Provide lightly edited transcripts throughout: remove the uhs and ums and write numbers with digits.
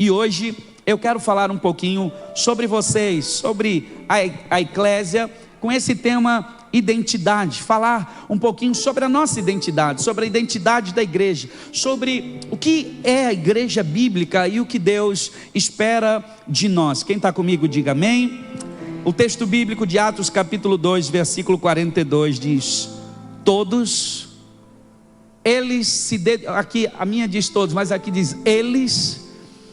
E hoje eu quero falar um pouquinho sobre vocês, sobre a eclésia, com esse tema identidade, falar um pouquinho sobre a nossa identidade, sobre a identidade da igreja, sobre o que é a igreja bíblica e o que Deus espera de nós. Quem está comigo, diga amém. O texto bíblico de Atos capítulo 2, versículo 42 diz: todos, eles aqui a minha diz todos, mas aqui diz eles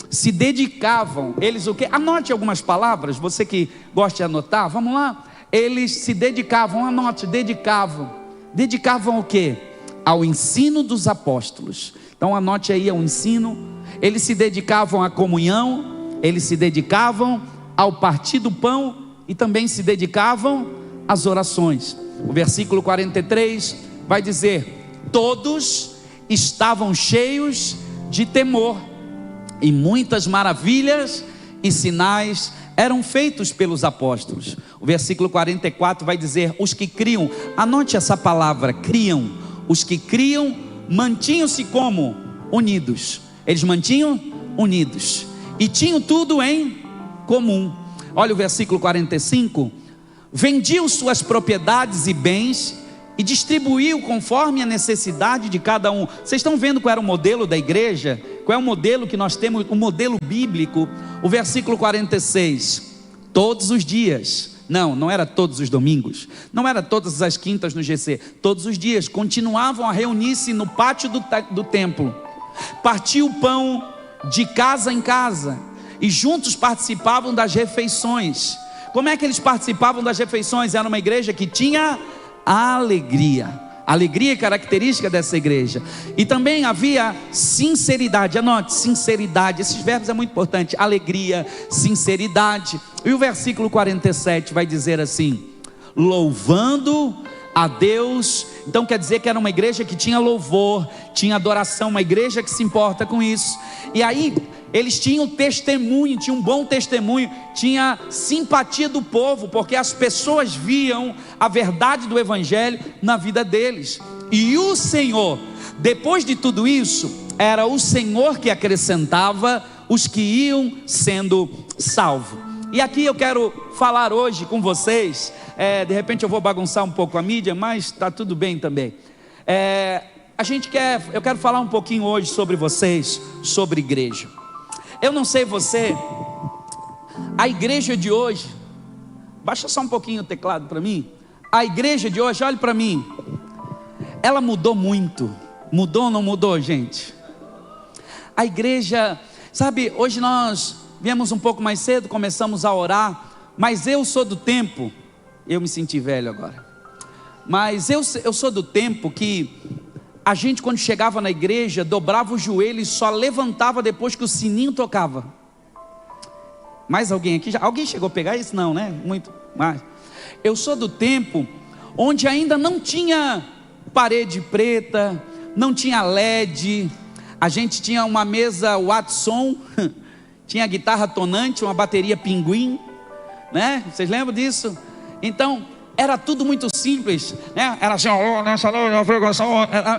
se dedicavam, eles o quê? Anote algumas palavras, você que gosta de anotar, vamos lá. Eles se dedicavam, anote, dedicavam o quê? Ao ensino dos apóstolos. Então anote aí o ensino. Eles se dedicavam à comunhão, eles se dedicavam ao partir do pão e também se dedicavam às orações. O versículo 43 vai dizer: todos estavam cheios de temor, e muitas maravilhas e sinais eram feitos pelos apóstolos. O versículo 44 vai dizer: os que criam, anote essa palavra, criam. Os que criam mantinham-se como? Unidos. Eles mantinham unidos e tinham tudo em comum. Olha o versículo 45: vendiam suas propriedades e bens e distribuiu conforme a necessidade de cada um. Vocês estão vendo qual era o modelo da igreja? Qual é o modelo que nós temos, o modelo bíblico? O versículo 46, todos os dias, não era todos os domingos, não era todas as quintas no GC, todos os dias, continuavam a reunir-se no pátio do templo, partiam o pão de casa em casa, e juntos participavam das refeições. Como é que eles participavam das refeições? Era uma igreja que tinha alegria. Alegria é característica dessa igreja. E também havia sinceridade. Anote, sinceridade. Esses verbos é muito importante. Alegria, sinceridade. E o versículo 47 vai dizer assim: louvando a Deus. Então quer dizer que era uma igreja que tinha louvor, tinha adoração, uma igreja que se importa com isso. E aí eles tinham testemunho, tinham um bom testemunho, tinha simpatia do povo, porque as pessoas viam a verdade do evangelho na vida deles. E o Senhor, depois de tudo isso, era o Senhor que acrescentava os que iam sendo salvos. E aqui eu quero falar hoje com vocês, de repente eu vou bagunçar um pouco a mídia, mas está tudo bem também. Eu quero falar um pouquinho hoje sobre vocês, sobre igreja. Eu não sei você, a igreja de hoje, baixa só um pouquinho o teclado para mim. A igreja de hoje, olhe para mim, ela mudou muito. Mudou ou não mudou, gente? A igreja, sabe, hoje nós viemos um pouco mais cedo, começamos a orar, mas eu sou do tempo, eu me senti velho agora, mas eu sou do tempo que a gente, quando chegava na igreja, dobrava o joelho e só levantava depois que o sininho tocava. Mais alguém aqui? Alguém chegou a pegar isso? Não, né? Muito mais. Eu sou do tempo onde ainda não tinha parede preta, não tinha LED, a gente tinha uma mesa Watson, tinha guitarra tonante, uma bateria pinguim, né? Vocês lembram disso? Então era tudo muito simples, né? Era assim,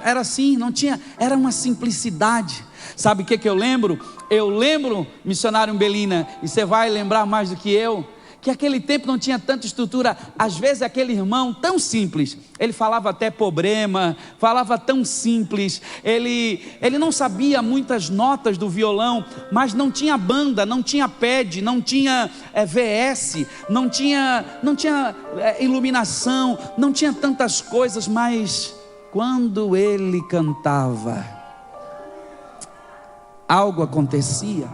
era assim, não tinha, era uma simplicidade. Sabe o que eu lembro? Eu lembro, missionário Umbelina, e você vai lembrar mais do que eu, que aquele tempo não tinha tanta estrutura. Às vezes aquele irmão tão simples, ele falava até problema, falava tão simples, ele não sabia muitas notas do violão, mas não tinha banda, não tinha pad, não tinha VS, não tinha iluminação, não tinha tantas coisas, mas quando ele cantava, algo acontecia.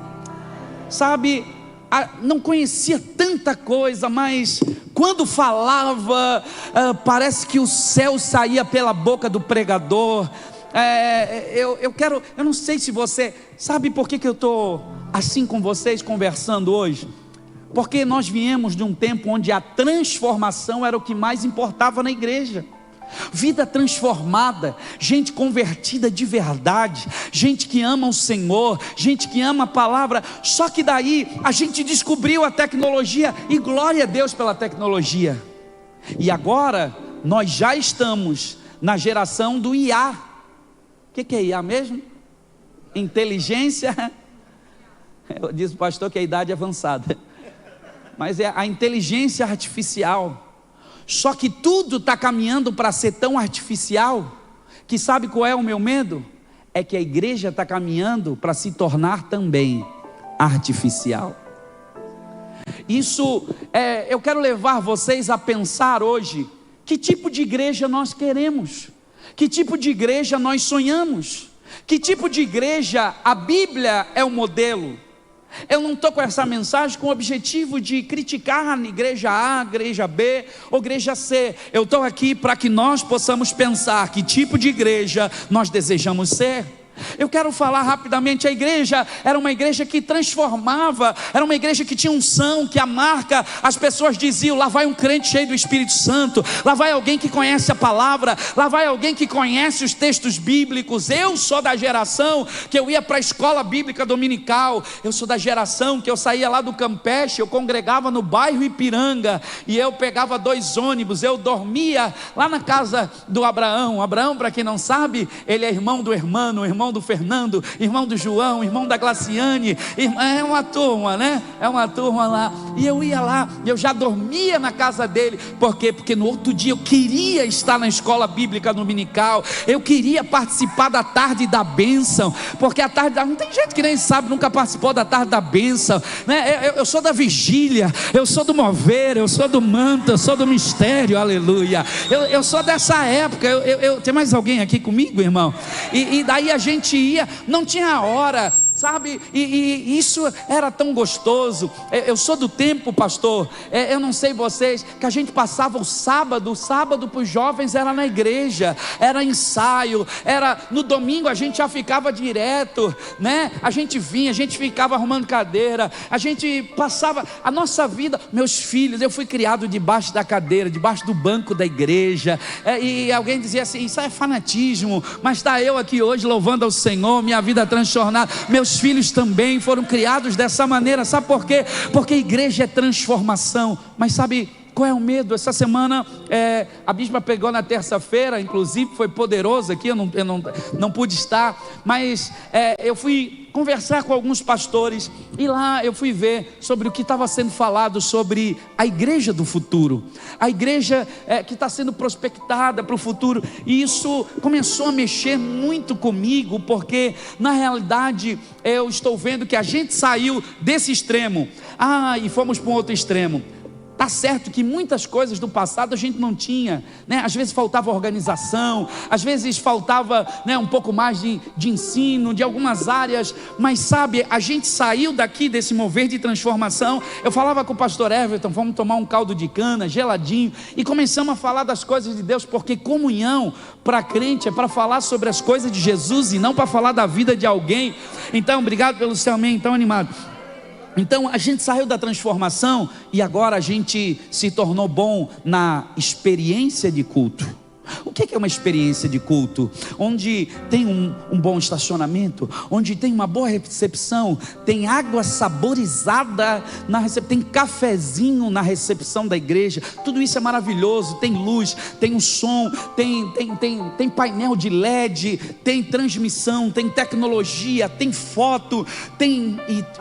Sabe, não conhecia tanta coisa, mas quando falava, parece que o céu saía pela boca do pregador. Eu não sei se você sabe por que eu estou assim com vocês conversando hoje, porque nós viemos de um tempo onde a transformação era o que mais importava na igreja. Vida transformada, gente convertida de verdade, gente que ama o Senhor, gente que ama a palavra. Só que daí a gente descobriu a tecnologia, e glória a Deus pela tecnologia. E agora nós já estamos na geração do IA. O que é IA mesmo? Inteligência Eu disse o pastor que a idade é avançada, mas é a inteligência artificial. Só que tudo está caminhando para ser tão artificial, que sabe qual é o meu medo? É que a igreja está caminhando para se tornar também artificial. Isso, eu quero levar vocês a pensar hoje, que tipo de igreja nós queremos, que tipo de igreja nós sonhamos, que tipo de igreja a Bíblia é o modelo. Eu não estou com essa mensagem com o objetivo de criticar a igreja A, igreja B ou igreja C. Eu estou aqui para que nós possamos pensar que tipo de igreja nós desejamos ser. Eu quero falar rapidamente, a igreja era uma igreja que transformava, era uma igreja que tinha unção, que a marca, as pessoas diziam, lá vai um crente cheio do Espírito Santo, lá vai alguém que conhece a palavra, lá vai alguém que conhece os textos bíblicos. Eu sou da geração que eu ia para a escola bíblica dominical, eu sou da geração que eu saía lá do Campeche, eu congregava no bairro Ipiranga, e eu pegava 2 ônibus, eu dormia lá na casa do Abraão. Abraão, para quem não sabe, ele é irmão do Hermano, irmão do Fernando, irmão do João, irmão da Glaciane, é uma turma, né? É uma turma lá, e eu ia lá, eu já dormia na casa dele. Por quê? Porque no outro dia eu queria estar na escola bíblica dominical, eu queria participar da tarde da bênção, porque a tarde da... não tem gente que nem sabe, nunca participou da tarde da bênção, né? Eu sou da vigília, eu sou do mover, eu sou do manto, eu sou do mistério, aleluia, eu sou dessa época. Tem mais alguém aqui comigo, irmão? E daí a gente ia, não tinha hora, sabe, e isso era tão gostoso. Eu sou do tempo, pastor, eu não sei vocês, que a gente passava o sábado para os jovens era na igreja, era ensaio, era no domingo a gente já ficava direto, né? A gente vinha, a gente ficava arrumando cadeira, a gente passava a nossa vida. Meus filhos, eu fui criado debaixo da cadeira, debaixo do banco da igreja, e alguém dizia assim, isso é fanatismo, mas está eu aqui hoje louvando ao Senhor, minha vida transformada. Meus filhos também foram criados dessa maneira. Sabe por quê? Porque a igreja é transformação. Mas sabe qual é o medo? Essa semana a bispa pegou na terça-feira, inclusive foi poderoso aqui, eu não pude estar, mas eu fui conversar com alguns pastores, e lá eu fui ver sobre o que estava sendo falado sobre a igreja do futuro, a igreja que está sendo prospectada para o futuro. E isso começou a mexer muito comigo, porque na realidade eu estou vendo que a gente saiu desse extremo e fomos para um outro extremo. Tá certo que muitas coisas do passado a gente não tinha, né? Às vezes faltava organização, às vezes faltava, né, um pouco mais de ensino, de algumas áreas, mas sabe, a gente saiu daqui desse mover de transformação. Eu falava com o pastor Everton, vamos tomar um caldo de cana, geladinho, e começamos a falar das coisas de Deus, porque comunhão para crente é para falar sobre as coisas de Jesus e não para falar da vida de alguém. Então, obrigado pelo seu amém tão animado. Então a gente saiu da transformação e agora a gente se tornou bom na experiência de culto. O que é uma experiência de culto? Onde tem um bom estacionamento, onde tem uma boa recepção, tem água saborizada na recepção, tem cafezinho na recepção da igreja. Tudo isso é maravilhoso. Tem luz, tem um som, tem painel de LED, tem transmissão, tem tecnologia, tem foto,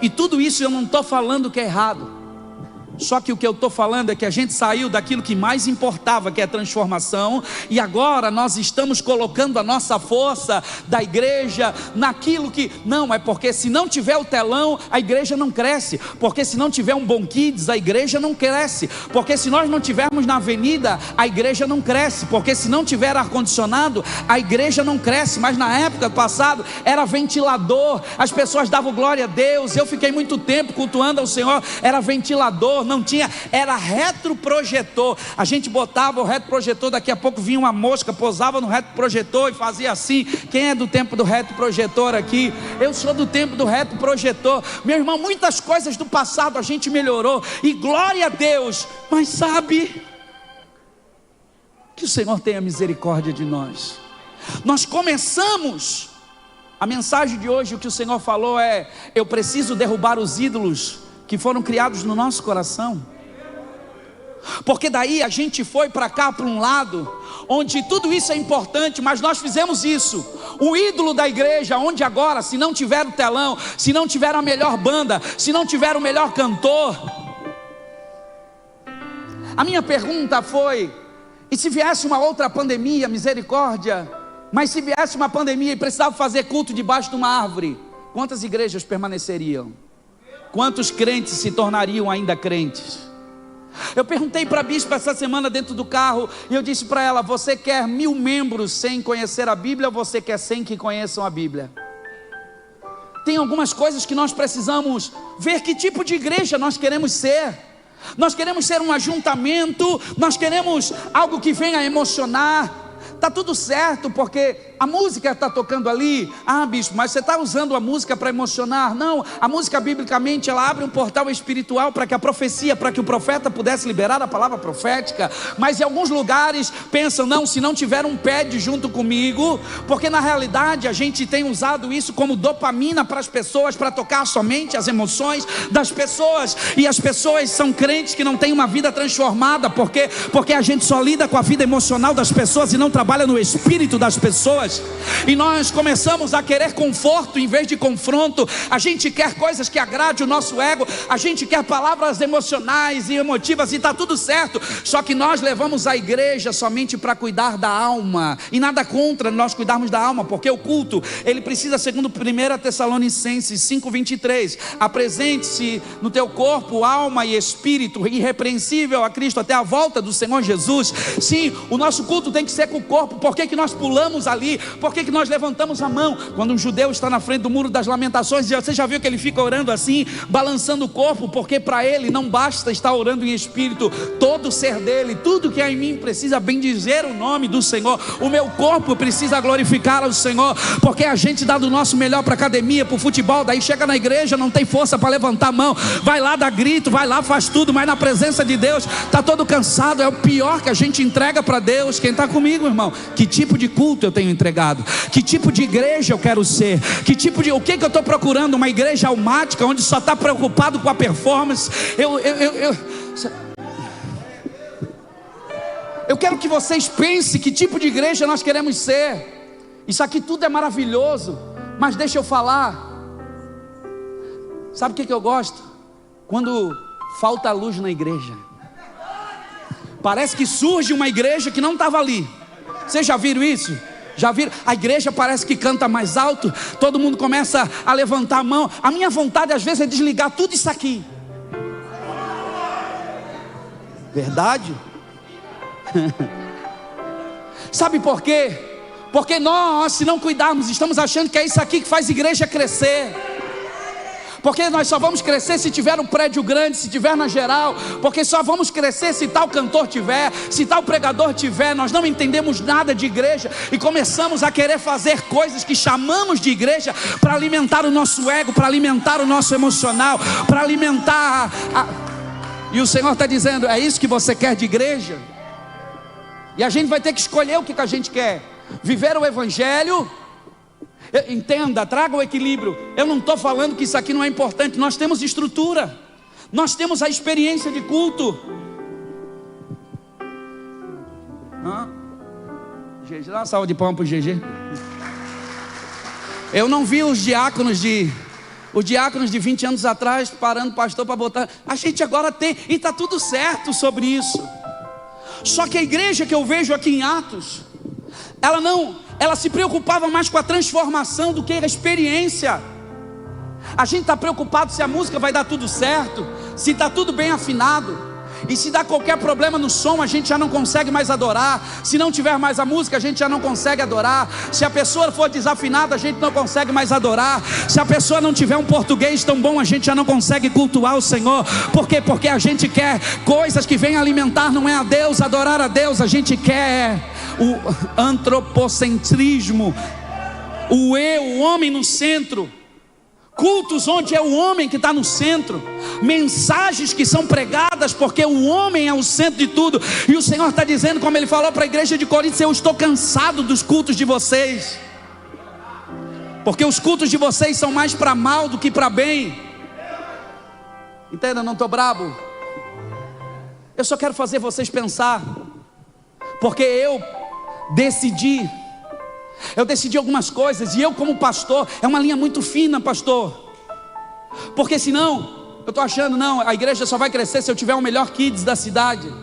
e tudo isso eu não estou falando que é errado. Só que o que eu estou falando é que a gente saiu daquilo que mais importava, que é a transformação, e agora nós estamos colocando a nossa força da igreja naquilo que, não, é porque se não tiver o telão, a igreja não cresce, porque se não tiver um bom kids, a igreja não cresce, porque se nós não tivermos na avenida, a igreja não cresce, porque se não tiver ar-condicionado, a igreja não cresce. Mas na época passada era ventilador, as pessoas davam glória a Deus. Eu fiquei muito tempo cultuando ao Senhor, era ventilador, não tinha, era retroprojetor. A gente botava o retroprojetor, daqui a pouco vinha uma mosca, pousava no retroprojetor e fazia assim. Quem é do tempo do retroprojetor aqui? Eu sou do tempo do retroprojetor. Meu irmão, muitas coisas do passado a gente melhorou, e glória a Deus. Mas sabe, que o Senhor tenha misericórdia de nós. Nós começamos a mensagem de hoje, o que o Senhor falou é: eu preciso derrubar os ídolos que foram criados no nosso coração. Porque daí a gente foi para cá, para um lado, onde tudo isso é importante, mas nós fizemos isso, o ídolo da igreja, onde agora, se não tiver o telão, se não tiver a melhor banda, se não tiver o melhor cantor. A minha pergunta foi, e se viesse uma outra pandemia, misericórdia, mas se viesse uma pandemia e precisava fazer culto debaixo de uma árvore, quantas igrejas permaneceriam? Quantos crentes se tornariam ainda crentes? Eu perguntei para a bispa essa semana dentro do carro, e eu disse para ela, você quer 1000 membros sem conhecer a Bíblia, ou você quer 100 que conheçam a Bíblia? Tem algumas coisas que nós precisamos ver que tipo de igreja nós queremos ser. Nós queremos ser um ajuntamento, nós queremos algo que venha emocionar. Está tudo certo, porque a música está tocando ali. Ah, bispo, mas você está usando a música para emocionar? Não, a música biblicamente ela abre um portal espiritual para que a profecia, para que o profeta pudesse liberar a palavra profética. Mas em alguns lugares pensam, não, se não tiver um pad junto comigo, porque na realidade a gente tem usado isso como dopamina para as pessoas, para tocar somente as emoções das pessoas. E as pessoas são crentes que não têm uma vida transformada, porque a gente só lida com a vida emocional das pessoas e não trabalha no espírito das pessoas. E nós começamos a querer conforto em vez de confronto. A gente quer coisas que agradem o nosso ego, a gente quer palavras emocionais e emotivas, e está tudo certo. Só que nós levamos a igreja somente para cuidar da alma, e nada contra nós cuidarmos da alma, porque o culto, ele precisa, segundo 1 Tessalonicenses 5:23, apresente-se no teu corpo, alma e espírito irrepreensível a Cristo até a volta do Senhor Jesus. Sim, o nosso culto tem que ser com o corpo. Por que nós pulamos ali? Por que nós levantamos a mão? Quando um judeu está na frente do muro das lamentações, você já viu que ele fica orando assim, balançando o corpo? Porque para ele não basta estar orando em espírito. Todo o ser dele, tudo que há em mim precisa bendizer o nome do Senhor. O meu corpo precisa glorificar ao Senhor, porque a gente dá do nosso melhor para a academia, para o futebol, daí chega na igreja, não tem força para levantar a mão, vai lá, dá grito, vai lá, faz tudo, mas na presença de Deus está todo cansado. É o pior que a gente entrega para Deus. Quem está comigo, irmão? Que tipo de culto eu tenho entregado? Que tipo de igreja eu quero ser? O que eu estou procurando? Uma igreja almática, onde só está preocupado com a performance? Eu quero que vocês pensem que tipo de igreja nós queremos ser. Isso aqui tudo é maravilhoso, mas deixa eu falar. Sabe o que eu gosto? Quando falta luz na igreja. Parece que surge uma igreja que não estava ali. Vocês já viram isso? Já viram? A igreja parece que canta mais alto, todo mundo começa a levantar a mão. A minha vontade às vezes é desligar tudo isso aqui. Verdade? Sabe por quê? Porque nós, se não cuidarmos, estamos achando que é isso aqui que faz igreja crescer. Porque nós só vamos crescer se tiver um prédio grande, se tiver na geral. Porque só vamos crescer se tal cantor tiver, se tal pregador tiver. Nós não entendemos nada de igreja e começamos a querer fazer coisas que chamamos de igreja para alimentar o nosso ego, para alimentar o nosso emocional, para alimentar E o Senhor está dizendo, é isso que você quer de igreja? E a gente vai ter que escolher o que a gente quer. Viver o evangelho. Entenda, traga o equilíbrio. Eu não estou falando que isso aqui não é importante. Nós temos estrutura, nós temos a experiência de culto. GG, dá uma salva de palmas para o GG. Eu não vi os diáconos de 20 anos atrás parando o pastor para botar. A gente agora tem, e está tudo certo sobre isso. Só que a igreja que eu vejo aqui em Atos, ela se preocupava mais com a transformação do que a experiência. A gente está preocupado se a música vai dar tudo certo, se está tudo bem afinado. E se dá qualquer problema no som, a gente já não consegue mais adorar. Se não tiver mais a música, a gente já não consegue adorar. Se a pessoa for desafinada, a gente não consegue mais adorar. Se a pessoa não tiver um português tão bom, a gente já não consegue cultuar o Senhor. Por quê? Porque a gente quer coisas que venham alimentar, não é a Deus, adorar a Deus. A gente quer o antropocentrismo, o eu, o homem no centro. Cultos onde é o homem que está no centro, mensagens que são pregadas porque o homem é o centro de tudo. E o Senhor está dizendo, como Ele falou para a igreja de Corinto, eu estou cansado dos cultos de vocês, porque os cultos de vocês são mais para mal do que para bem. Entenda, não estou brabo. Eu só quero fazer vocês pensar, porque eu decidi algumas coisas, e eu como pastor, é uma linha muito fina, pastor, porque senão, eu estou achando, não, a igreja só vai crescer se eu tiver o melhor kids da cidade,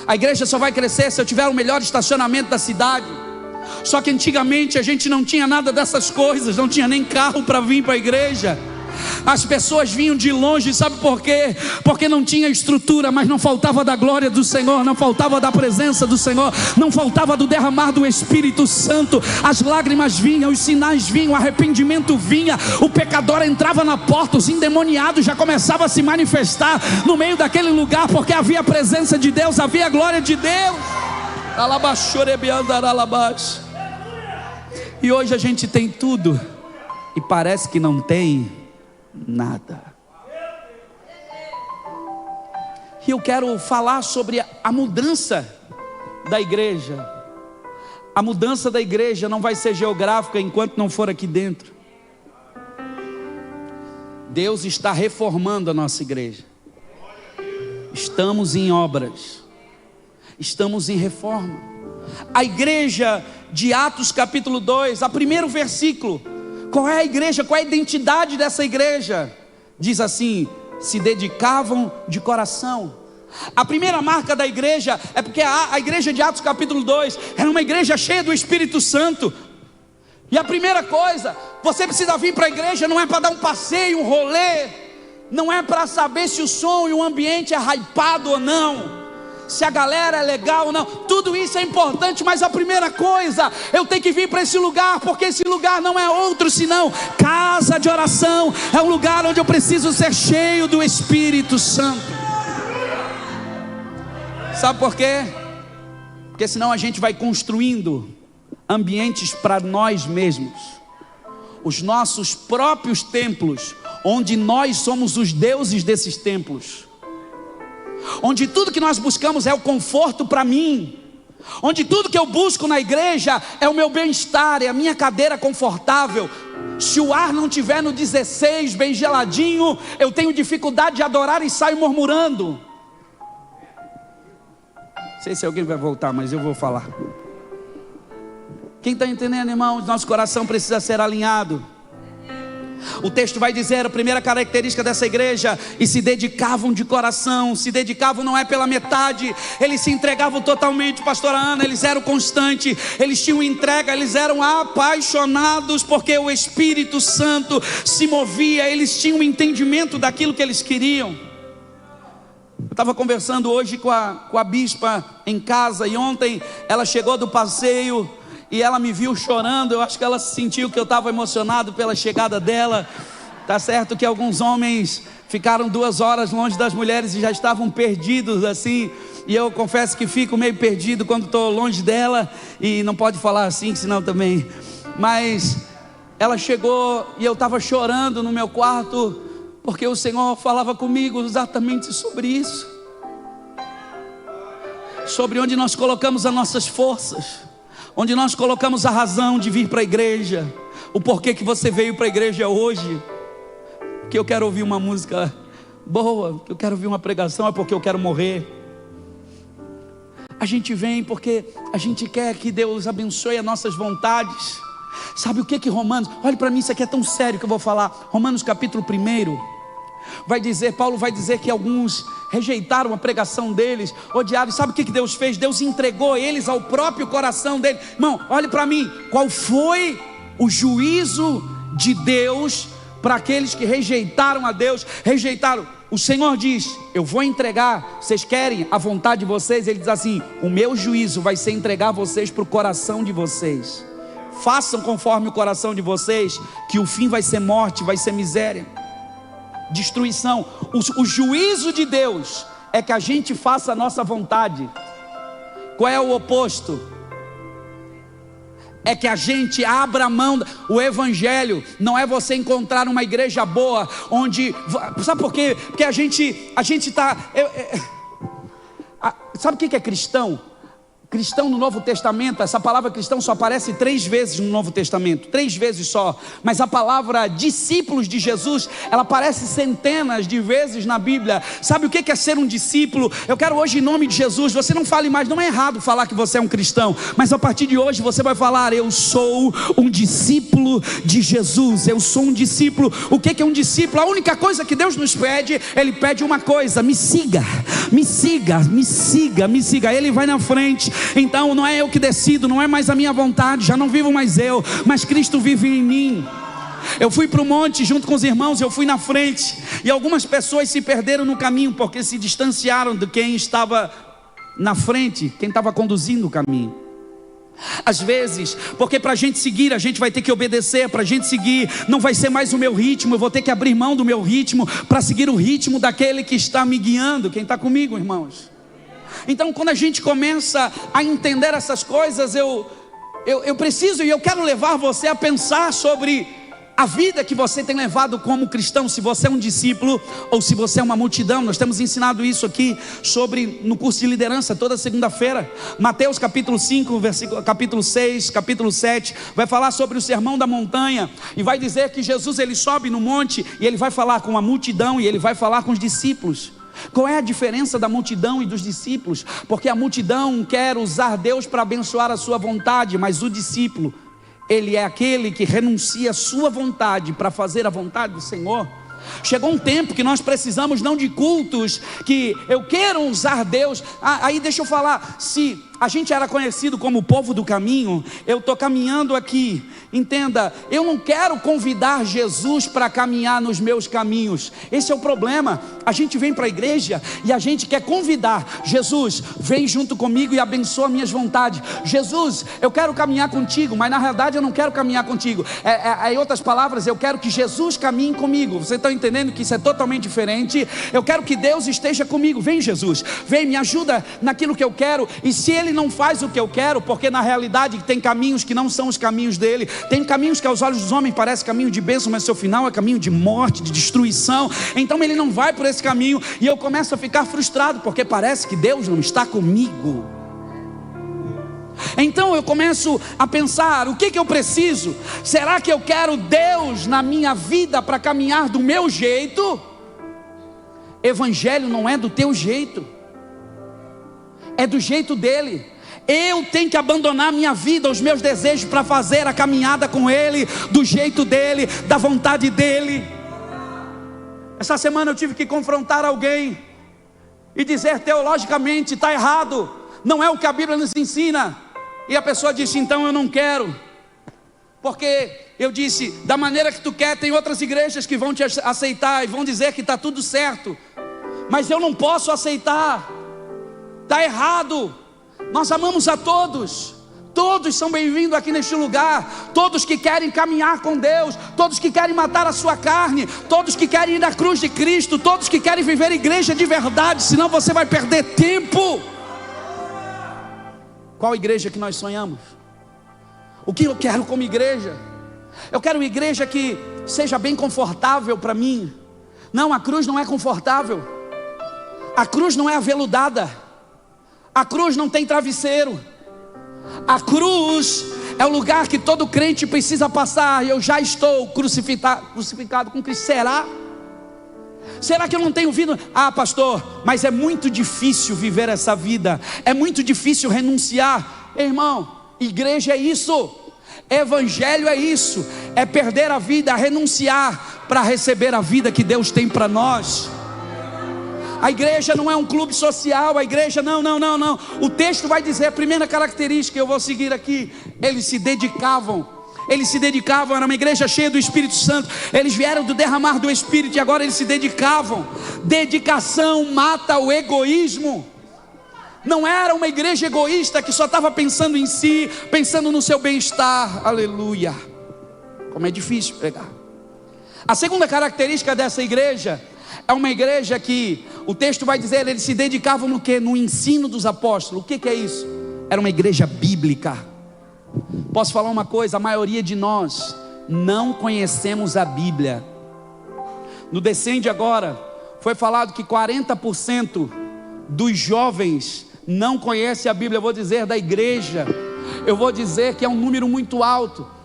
a igreja só vai crescer se eu tiver o melhor estacionamento da cidade. Só que antigamente a gente não tinha nada dessas coisas, não tinha nem carro para vir para a igreja. As pessoas vinham de longe, sabe por quê? Porque não tinha estrutura, mas não faltava da glória do Senhor, não faltava da presença do Senhor, não faltava do derramar do Espírito Santo. As lágrimas vinham, os sinais vinham, o arrependimento vinha, o pecador entrava na porta, os endemoniados já começavam a se manifestar no meio daquele lugar, porque havia a presença de Deus, havia a glória de Deus. E hoje a gente tem tudo e parece que não tem nada. E eu quero falar sobre a mudança da igreja. A mudança da igreja não vai ser geográfica enquanto não for aqui dentro. Deus está reformando a nossa igreja. Estamos em obras, estamos em reforma. A igreja de Atos capítulo 2, a primeiro versículo, qual é a igreja, qual é a identidade dessa igreja? Diz assim: se dedicavam de coração. A primeira marca da igreja é porque a igreja de Atos capítulo 2 era uma igreja cheia do Espírito Santo. E a primeira coisa, você precisa vir para a igreja, não é para dar um passeio, um rolê, não é para saber se o som e o ambiente é hypado ou não, se a galera é legal ou não. Tudo isso é importante, mas a primeira coisa, eu tenho que vir para esse lugar, porque esse lugar não é outro senão casa de oração. É um lugar onde eu preciso ser cheio do Espírito Santo. Sabe por quê? Porque senão a gente vai construindo ambientes para nós mesmos, os nossos próprios templos, onde nós somos os deuses desses templos, onde tudo que nós buscamos é o conforto para mim, onde tudo que eu busco na igreja é o meu bem-estar, é a minha cadeira confortável. Se o ar não estiver no 16 bem geladinho, eu tenho dificuldade de adorar e saio murmurando. Não sei se alguém vai voltar, mas eu vou falar. Quem está entendendo, irmãos? Nosso coração precisa ser alinhado. O texto vai dizer, a primeira característica dessa igreja: e se dedicavam de coração. Se dedicavam não é pela metade, eles se entregavam totalmente, pastora Ana, eles eram constantes, eles tinham entrega, eles eram apaixonados, porque o Espírito Santo se movia, eles tinham entendimento daquilo que eles queriam. Eu estava conversando hoje com a bispa em casa, e ontem ela chegou do passeio e ela me viu chorando. Eu acho que ela sentiu que eu estava emocionado pela chegada dela. Tá certo que alguns homens ficaram 2 horas longe das mulheres e já estavam perdidos assim. E eu confesso que fico meio perdido quando estou longe dela. E não pode falar assim, senão também. Mas ela chegou e eu estava chorando no meu quarto, porque o Senhor falava comigo exatamente sobre isso. Sobre onde nós colocamos as nossas forças, onde nós colocamos a razão de vir para a igreja. O porquê que você veio para a igreja hoje? Que eu quero ouvir uma música boa, que eu quero ouvir uma pregação, é porque eu quero morrer. A gente vem porque a gente quer que Deus abençoe as nossas vontades. Sabe o que Romanos, olhe para mim, isso aqui é tão sério que eu vou falar. Romanos capítulo 1 vai dizer, Paulo vai dizer que alguns rejeitaram a pregação deles, odiaram. Sabe o que Deus fez? Deus entregou eles ao próprio coração dele. Irmão, olhe para mim, qual foi o juízo de Deus para aqueles que rejeitaram a Deus? Rejeitaram. O Senhor diz: eu vou entregar, vocês querem a vontade de vocês? Ele diz assim: o meu juízo vai ser entregar vocês para o coração de vocês. Façam conforme o coração de vocês, que o fim vai ser morte, vai ser miséria, destruição. O juízo de Deus é que a gente faça a nossa vontade. Qual é o oposto? É que a gente abra mão. O evangelho não é você encontrar uma igreja boa, onde, sabe por quê? Porque a gente está, sabe o que é cristão? cristão no Novo Testamento, essa palavra cristão só aparece 3 vezes no Novo Testamento, 3 vezes só, mas a palavra discípulos de Jesus, ela aparece centenas de vezes na Bíblia. Sabe o que é ser um discípulo? Eu quero hoje, em nome de Jesus, você não fale mais, não é errado falar que você é um cristão, mas a partir de hoje você vai falar: eu sou um discípulo de Jesus, eu sou um discípulo. O que é um discípulo? A única coisa que Deus nos pede, Ele pede uma coisa: me siga, me siga, me siga, me siga. Ele vai na frente. Então não é eu que decido, não é mais a minha vontade, já não vivo mais eu, mas Cristo vive em mim. Eu fui para o monte junto com os irmãos, eu fui na frente, e algumas pessoas se perderam no caminho, porque se distanciaram de quem estava na frente, quem estava conduzindo o caminho. Às vezes, porque para a gente seguir, a gente vai ter que obedecer. Para a gente seguir, não vai ser mais o meu ritmo, eu vou ter que abrir mão do meu ritmo, para seguir o ritmo daquele que está me guiando. Quem está comigo, irmãos? Então, quando a gente começa a entender essas coisas, eu preciso e eu quero levar você a pensar sobre a vida que você tem levado como cristão. Se você é um discípulo ou se você é uma multidão. Nós temos ensinado isso aqui no curso de liderança toda segunda-feira. Mateus capítulo 5, capítulo 6, capítulo 7 vai falar sobre o sermão da montanha, e vai dizer que Jesus, ele sobe no monte e ele vai falar com a multidão e ele vai falar com os discípulos. Qual é a diferença da multidão e dos discípulos? Porque a multidão quer usar Deus para abençoar a sua vontade, mas o discípulo, ele é aquele que renuncia a sua vontade para fazer a vontade do Senhor. Chegou um tempo que nós precisamos não de cultos que eu quero usar Deus. Aí deixa eu falar, se a gente era conhecido como o povo do caminho, eu estou caminhando aqui, entenda, eu não quero convidar Jesus para caminhar nos meus caminhos. Esse é o problema. A gente vem para a igreja e a gente quer convidar Jesus: vem junto comigo e abençoa minhas vontades. Jesus, eu quero caminhar contigo, mas na realidade eu não quero caminhar contigo. Em outras palavras, eu quero que Jesus caminhe comigo. Você está entendendo que isso é totalmente diferente? Eu quero que Deus esteja comigo. Vem, Jesus, vem, me ajuda naquilo que eu quero. E se Ele não faz o que eu quero, porque na realidade tem caminhos que não são os caminhos dele, tem caminhos que aos olhos dos homens parece caminho de bênção, mas seu final é caminho de morte, de destruição. Então ele não vai por esse caminho, e eu começo a ficar frustrado, porque parece que Deus não está comigo. Então eu começo a pensar: o que eu preciso? Será que eu quero Deus na minha vida para caminhar do meu jeito? Evangelho não é do teu jeito, é do jeito dele. Eu tenho que abandonar minha vida, os meus desejos, para fazer a caminhada com Ele, do jeito dele, da vontade dele. Essa semana eu tive que confrontar alguém e dizer teologicamente: está errado, não é o que a Bíblia nos ensina. E a pessoa disse: então eu não quero. Porque eu disse: da maneira que tu quer, tem outras igrejas que vão te aceitar e vão dizer que está tudo certo, mas eu não posso aceitar, está errado. Nós amamos a todos, todos são bem-vindos aqui neste lugar, todos que querem caminhar com Deus, todos que querem matar a sua carne, todos que querem ir na cruz de Cristo, todos que querem viver igreja de verdade, senão você vai perder tempo. Qual igreja que nós sonhamos? O que eu quero como igreja? Eu quero uma igreja que seja bem confortável para mim. Não, a cruz não é confortável, a cruz não é aveludada, a cruz não tem travesseiro. A cruz é o lugar que todo crente precisa passar. Eu já estou crucificado com Cristo. Será que eu não tenho vida? Ah, pastor, mas é muito difícil viver essa vida, é muito difícil renunciar. Irmão, igreja é isso, evangelho é isso, é perder a vida, renunciar para receber a vida que Deus tem para nós. A igreja não é um clube social, a igreja não. O texto vai dizer, a primeira característica, eu vou seguir aqui: eles se dedicavam, era uma igreja cheia do Espírito Santo, eles vieram do derramar do Espírito e agora eles se dedicavam. Dedicação mata o egoísmo. Não era uma igreja egoísta que só estava pensando em si, pensando no seu bem-estar. Aleluia, como é difícil pregar. A segunda característica dessa igreja é uma igreja que o texto vai dizer, eles se dedicavam no quê? No ensino dos apóstolos. O que é isso? Era uma igreja bíblica. Posso falar uma coisa? A maioria de nós não conhecemos a Bíblia. No Descende agora, foi falado que 40% dos jovens não conhece a Bíblia. Eu vou dizer da igreja, eu vou dizer que é um número muito alto.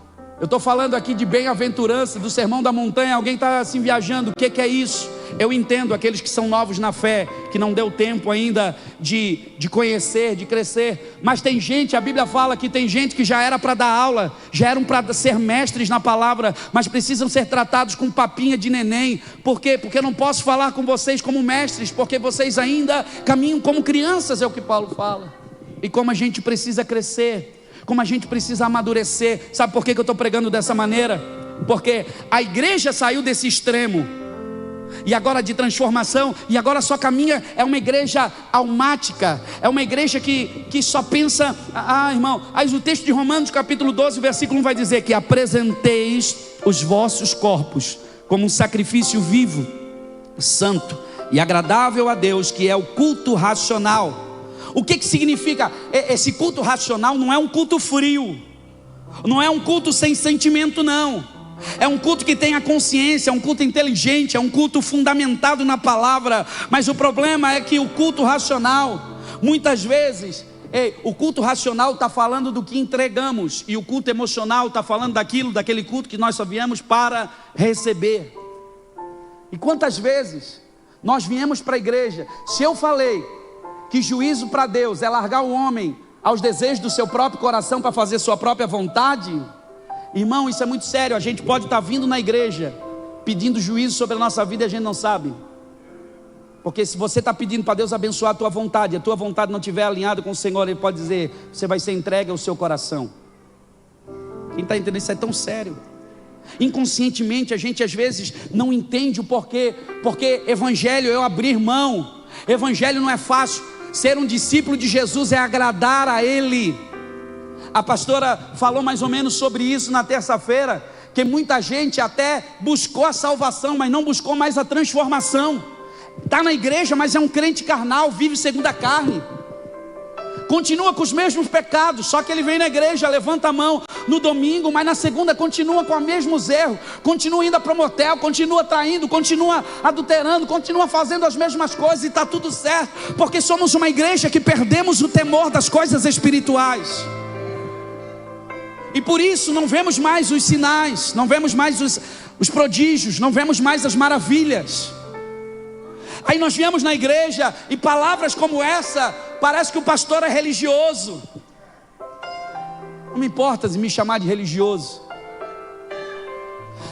Eu estou falando aqui de bem-aventurança, do sermão da montanha. Alguém está assim viajando, o que é isso? Eu entendo aqueles que são novos na fé, que não deu tempo ainda de conhecer, de crescer. Mas tem gente, a Bíblia fala que tem gente que já era para dar aula, já eram para ser mestres na palavra, mas precisam ser tratados com papinha de neném. Por quê? Porque eu não posso falar com vocês como mestres, porque vocês ainda caminham como crianças, é o que Paulo fala. E como a gente precisa crescer, como a gente precisa amadurecer. Sabe por que eu estou pregando dessa maneira? Porque a igreja saiu desse extremo, e agora de transformação, e agora só caminha, é uma igreja almática, é uma igreja que só pensa, irmão, aí o texto de Romanos capítulo 12, versículo 1 vai dizer que apresenteis os vossos corpos como um sacrifício vivo, santo e agradável a Deus, que é o culto racional. O que significa? Esse culto racional não é um culto frio, não é um culto sem sentimento, não. É um culto que tem a consciência, é um culto inteligente, é um culto fundamentado na palavra. Mas o problema é que o culto racional, muitas vezes, o culto racional está falando do que entregamos, e o culto emocional está falando daquele culto que nós só viemos para receber. E quantas vezes nós viemos para a igreja? Se eu falei que juízo para Deus é largar o homem aos desejos do seu próprio coração para fazer sua própria vontade, irmão, isso é muito sério. A gente pode estar vindo na igreja pedindo juízo sobre a nossa vida e a gente não sabe. Porque se você está pedindo para Deus abençoar a tua vontade, a tua vontade não estiver alinhada com o Senhor, Ele pode dizer, você vai ser entregue ao seu coração. Quem está entendendo? Isso é tão sério. Inconscientemente a gente às vezes não entende o porquê. Porque evangelho é eu abrir mão. Evangelho não é fácil. Ser um discípulo de Jesus é agradar a Ele. A pastora falou mais ou menos sobre isso na terça-feira, que muita gente até buscou a salvação, mas não buscou mais a transformação. Está na igreja, mas é um crente carnal, vive segundo a carne, continua com os mesmos pecados, só que ele vem na igreja, levanta a mão no domingo, mas na segunda continua com os mesmos erros, continua indo para o motel, continua traindo, continua adulterando, continua fazendo as mesmas coisas, e está tudo certo, porque somos uma igreja que perdemos o temor das coisas espirituais. E por isso não vemos mais os sinais, não vemos mais os prodígios, não vemos mais as maravilhas. Aí nós viemos na igreja e palavras como essa, parece que o pastor é religioso. Não me importa se me chamar de religioso.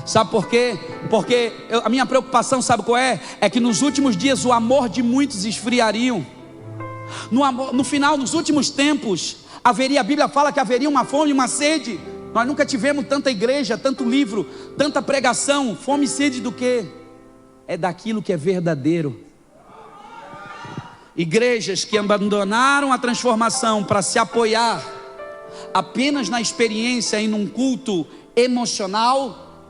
Sabe por quê? Porque a minha preocupação, sabe qual é? É que nos últimos dias o amor de muitos esfriariam. No final, nos últimos tempos, a Bíblia fala que haveria uma fome e uma sede. Nós nunca tivemos tanta igreja, tanto livro, tanta pregação. Fome e sede do quê? É daquilo que é verdadeiro. Igrejas que abandonaram a transformação para se apoiar apenas na experiência e num culto emocional,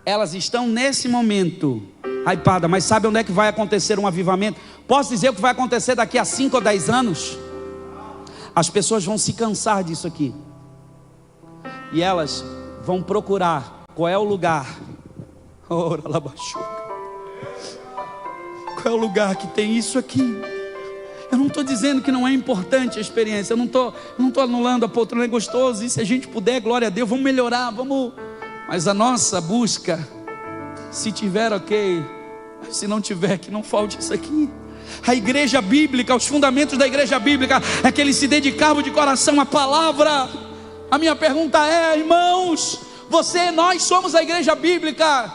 elas estão nesse momento hypada. Mas sabe onde é que vai acontecer um avivamento? Posso dizer o que vai acontecer daqui a 5 ou 10 anos? As pessoas vão se cansar disso aqui, e elas vão procurar qual é o lugar. Qual é o lugar que tem isso aqui? Eu não estou dizendo que não é importante a experiência, eu não estou anulando a poltrona, é gostoso, e se a gente puder, glória a Deus, vamos melhorar, vamos. Mas a nossa busca, se tiver ok, se não tiver, que não falte isso aqui. A igreja bíblica, os fundamentos da igreja bíblica é que eles se dedicavam de coração à palavra. A minha pergunta é, irmãos, nós somos a igreja bíblica.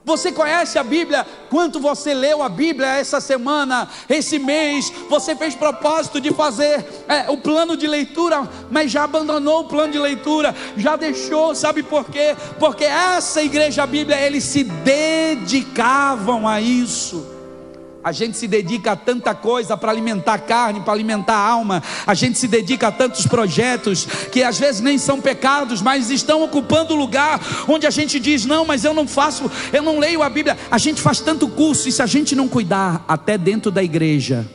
Você conhece a Bíblia? Quanto você leu a Bíblia essa semana, esse mês? Você fez propósito de fazer o plano de leitura, mas já abandonou o plano de leitura, já deixou, sabe por quê? Porque essa igreja bíblica, eles se dedicavam a isso. A gente se dedica a tanta coisa para alimentar a carne, para alimentar a alma. A gente se dedica a tantos projetos que às vezes nem são pecados, mas estão ocupando o lugar onde a gente diz, não, mas eu não faço, eu não leio a Bíblia. A gente faz tanto curso, e se a gente não cuidar, até dentro da igreja,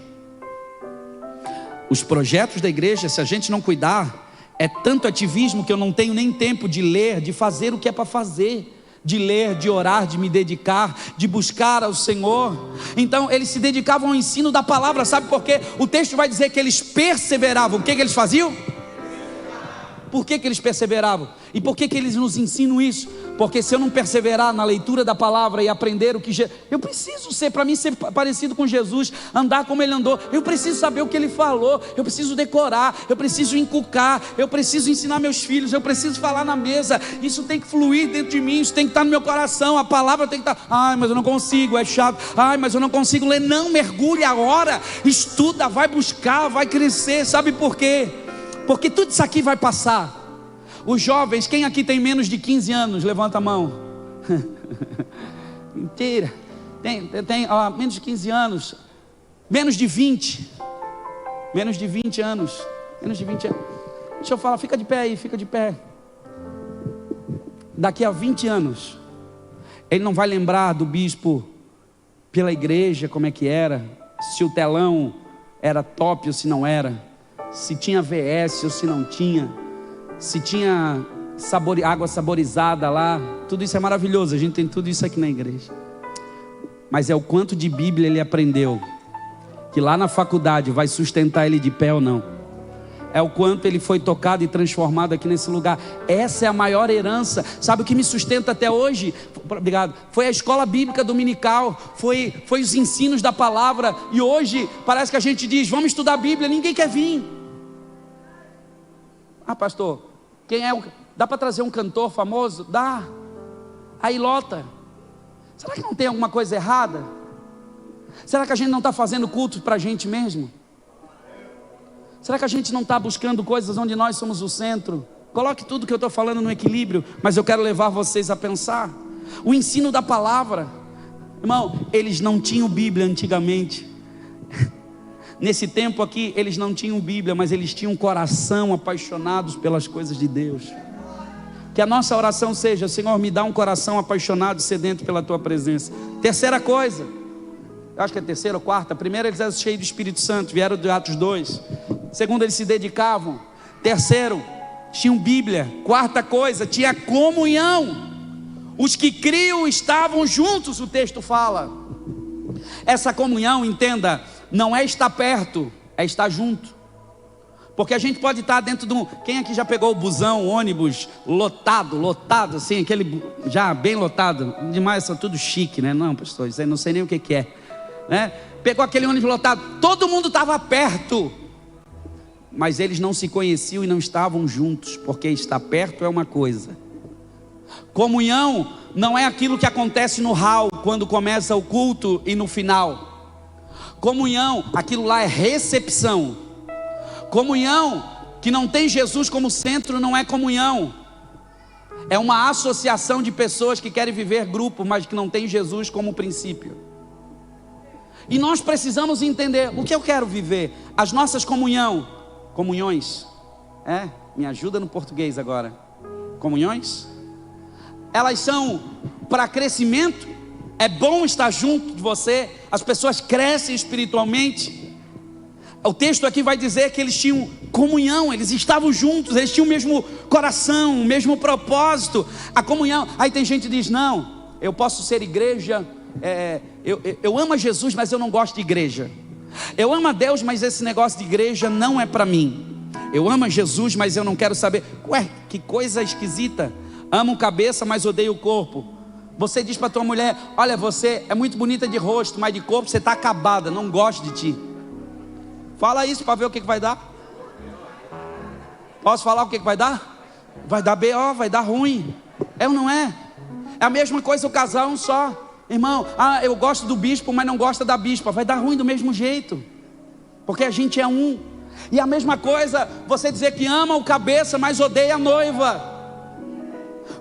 os projetos da igreja, se a gente não cuidar, é tanto ativismo que eu não tenho nem tempo de ler, de fazer o que é para fazer. de ler, de orar, de me dedicar, de buscar ao Senhor. Então eles se dedicavam ao ensino da palavra. Sabe por quê? O texto vai dizer que eles perseveravam. O que eles faziam? Por que eles perseveravam? E por que eles nos ensinam isso? Porque se eu não perseverar na leitura da palavra e aprender o que eu preciso ser, para mim ser parecido com Jesus, andar como ele andou, eu preciso saber o que ele falou, eu preciso decorar, eu preciso inculcar, eu preciso ensinar meus filhos, eu preciso falar na mesa. Isso tem que fluir dentro de mim, isso tem que estar no meu coração, a palavra tem que estar. Ai, mas eu não consigo, é chato. Ai, mas eu não consigo ler. Não, mergulhe agora, estuda, vai buscar, vai crescer. Sabe por quê? Porque tudo isso aqui vai passar. Os jovens, quem aqui tem menos de 15 anos? Levanta a mão. Mentira. Tem menos de 15 anos. Menos de 20. Menos de 20 anos. Menos de 20 anos. Deixa eu falar, fica de pé aí, fica de pé. Daqui a 20 anos, ele não vai lembrar do bispo pela igreja, como é que era, se o telão era top ou se não era, se tinha VS ou se não tinha, se tinha água saborizada lá. Tudo isso é maravilhoso, a gente tem tudo isso aqui na igreja. Mas é o quanto de Bíblia ele aprendeu, que lá na faculdade vai sustentar ele de pé ou não. É o quanto ele foi tocado e transformado aqui nesse lugar. Essa é a maior herança. Sabe o que me sustenta até hoje? Obrigado. Foi a escola bíblica dominical, foi os ensinos da palavra. E hoje parece que a gente diz, vamos estudar a Bíblia, ninguém quer vir. Ah, pastor, quem é dá para trazer um cantor famoso? Dá. Aí lota. Será que não tem alguma coisa errada? Será que a gente não está fazendo culto para a gente mesmo? Será que a gente não está buscando coisas onde nós somos o centro? Coloque tudo que eu estou falando no equilíbrio, mas eu quero levar vocês a pensar. O ensino da palavra. Irmão, eles não tinham Bíblia antigamente. Nesse tempo aqui, eles não tinham Bíblia, mas eles tinham um coração apaixonados pelas coisas de Deus. Que a nossa oração seja, Senhor, me dá um coração apaixonado e sedento pela Tua presença. Terceira coisa, eu acho que é terceira ou quarta. Primeiro, eles eram cheios do Espírito Santo, vieram de Atos 2. Segundo, eles se dedicavam. Terceiro, tinham Bíblia. Quarta coisa, tinha comunhão. Os que criam estavam juntos, o texto fala. Essa comunhão, entenda, não é estar perto, é estar junto. Porque a gente pode estar dentro de um... Quem aqui já pegou o busão, o ônibus lotado assim, aquele já bem lotado? Demais, são tudo chique, né? Não, pastor, isso aí não sei nem o que é, né? Pegou aquele ônibus lotado, todo mundo estava perto, mas eles não se conheciam e não estavam juntos, porque estar perto é uma coisa. Comunhão não é aquilo que acontece no hall, quando começa o culto e no final. Comunhão, aquilo lá é recepção. Comunhão que não tem Jesus como centro não é comunhão. É uma associação de pessoas que querem viver grupo, mas que não tem Jesus como princípio. E nós precisamos entender o que eu quero viver. As nossas comunhões, me ajuda no português agora. Comunhões, elas são para crescimento. É bom estar junto de você. As pessoas crescem espiritualmente. O texto aqui vai dizer que eles tinham comunhão, eles estavam juntos, eles tinham o mesmo coração, o mesmo propósito, a comunhão. Aí tem gente que diz, não, eu posso ser igreja, eu amo a Jesus, mas eu não gosto de igreja. Eu amo a Deus, mas esse negócio de igreja não é para mim. Eu amo a Jesus, mas eu não quero saber. Ué, que coisa esquisita. Amo cabeça, mas odeio o corpo. Você diz para tua mulher, olha, você é muito bonita de rosto, mas de corpo você está acabada, não gosto de ti. Fala isso para ver o que vai dar. Posso falar o que vai dar? Vai dar B.O., vai dar ruim. É ou não é? É a mesma coisa o casal um só. Irmão, eu gosto do bispo, mas não gosto da bispa. Vai dar ruim do mesmo jeito. Porque a gente é um. E a mesma coisa, você dizer que ama o cabeça, mas odeia a noiva.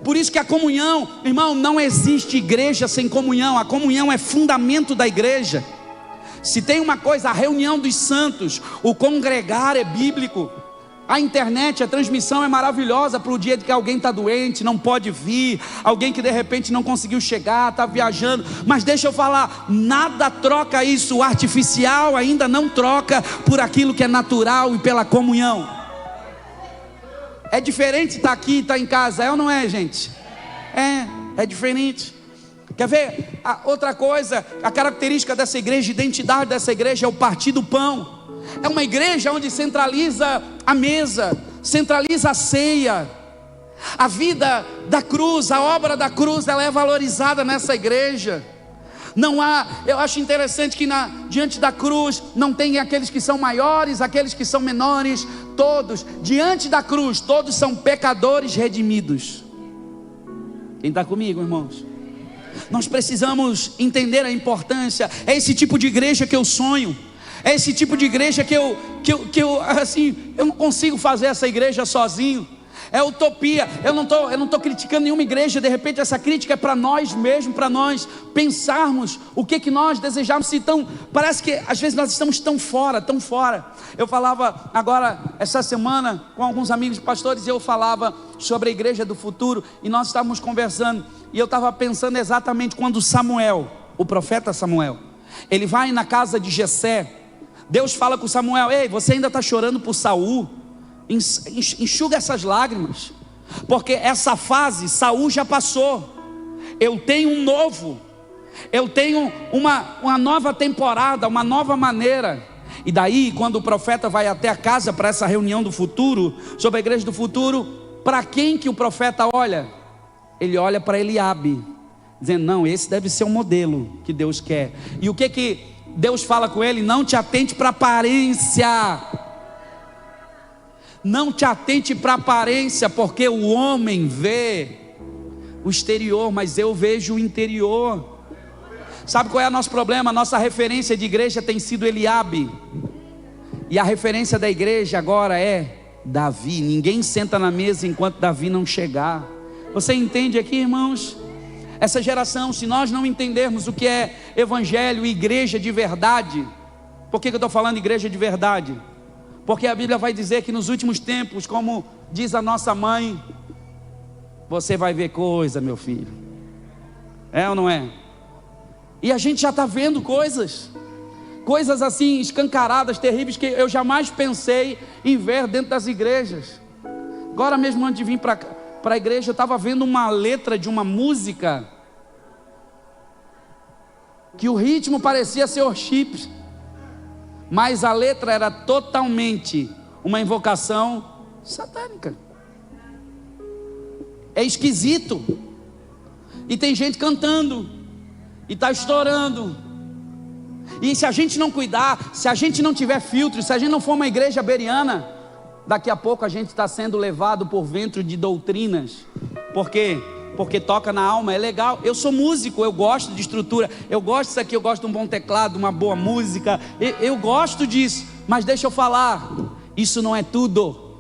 Por isso que a comunhão, irmão, não existe igreja sem comunhão. A comunhão é fundamento da igreja. Se tem uma coisa, a reunião dos santos, o congregar é bíblico. A internet, a transmissão é maravilhosa para o dia de que alguém está doente, não pode vir, alguém que de repente não conseguiu chegar, está viajando. Mas deixa eu falar, nada troca isso, o artificial ainda não troca por aquilo que é natural e pela comunhão. É diferente estar aqui e estar em casa, é ou não é, gente? é diferente. Quer ver? Outra coisa, a característica dessa igreja, a identidade dessa igreja é o partir do pão. É uma igreja onde centraliza a mesa, centraliza a ceia. A vida da cruz, a obra da cruz, ela é valorizada nessa igreja. Não há, eu acho interessante que diante da cruz não tem aqueles que são maiores, aqueles que são menores, todos, diante da cruz, todos são pecadores redimidos. Quem está comigo, irmãos? Nós precisamos entender a importância. É esse tipo de igreja que eu sonho. É esse tipo de igreja que eu assim, eu não consigo fazer essa igreja sozinho. É utopia. Eu não estou criticando nenhuma igreja. De repente essa crítica é para nós mesmos, para nós pensarmos o que nós desejamos. Então, parece que às vezes nós estamos tão fora. Eu falava agora, essa semana, com alguns amigos pastores, eu falava sobre a igreja do futuro, e nós estávamos conversando, e eu estava pensando exatamente quando Samuel, o profeta Samuel, ele vai na casa de Jessé. Deus fala com Samuel: ei, você ainda está chorando por Saul? Enxuga essas lágrimas, porque essa fase Saul já passou. Eu tenho um novo, eu tenho uma nova temporada, uma nova maneira. E daí, quando o profeta vai até a casa para essa reunião do futuro, sobre a igreja do futuro, para quem que o profeta olha? Ele olha para Eliabe, dizendo: não, esse deve ser o modelo que Deus quer. E o que Deus fala com ele? Não te atente para a aparência. Não te atente para a aparência, porque o homem vê o exterior, mas eu vejo o interior. Sabe qual é o nosso problema? A nossa referência de igreja tem sido Eliabe, e a referência da igreja agora é Davi. Ninguém senta na mesa enquanto Davi não chegar. Você entende aqui, irmãos? Essa geração, se nós não entendermos o que é evangelho e igreja de verdade. Por que eu estou falando igreja de verdade? Porque a Bíblia vai dizer que nos últimos tempos, como diz a nossa mãe, você vai ver coisa, meu filho. É ou não é? E a gente já está vendo coisas assim escancaradas, terríveis, que eu jamais pensei em ver dentro das igrejas. Agora mesmo, antes de vir para a igreja, eu estava vendo uma letra de uma música que o ritmo parecia ser worship, mas a letra era totalmente uma invocação satânica. É esquisito. E tem gente cantando, e está estourando. E se a gente não cuidar, se a gente não tiver filtro, se a gente não for uma igreja beriana, daqui a pouco a gente está sendo levado por vento de doutrinas. Por quê? Porque toca na alma, é legal. Eu sou músico, eu gosto de estrutura, eu gosto disso aqui, eu gosto de um bom teclado, uma boa música, eu gosto disso. Mas deixa eu falar, isso não é tudo.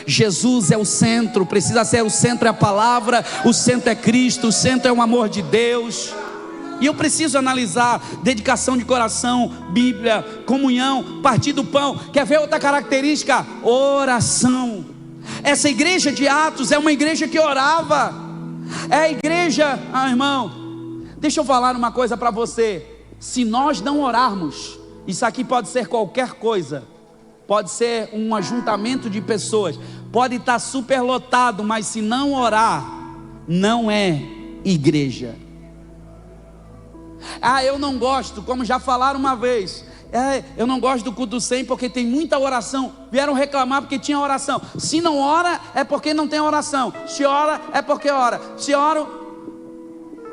Jesus é o centro, precisa ser o centro, é a palavra, o centro é Cristo, o centro é o amor de Deus. E eu preciso analisar dedicação de coração, Bíblia, comunhão, partir do pão. Quer ver outra característica? Oração. Essa igreja de Atos é uma igreja que orava. É a igreja, irmão, deixa eu falar uma coisa para você. Se nós não orarmos, isso aqui pode ser qualquer coisa, pode ser um ajuntamento de pessoas, pode estar superlotado, mas se não orar, não é igreja. Eu não gosto, como já falaram uma vez, eu não gosto do culto 100 porque tem muita oração. Vieram reclamar porque tinha oração. Se não ora, é porque não tem oração. Se ora, é porque ora. Se ora,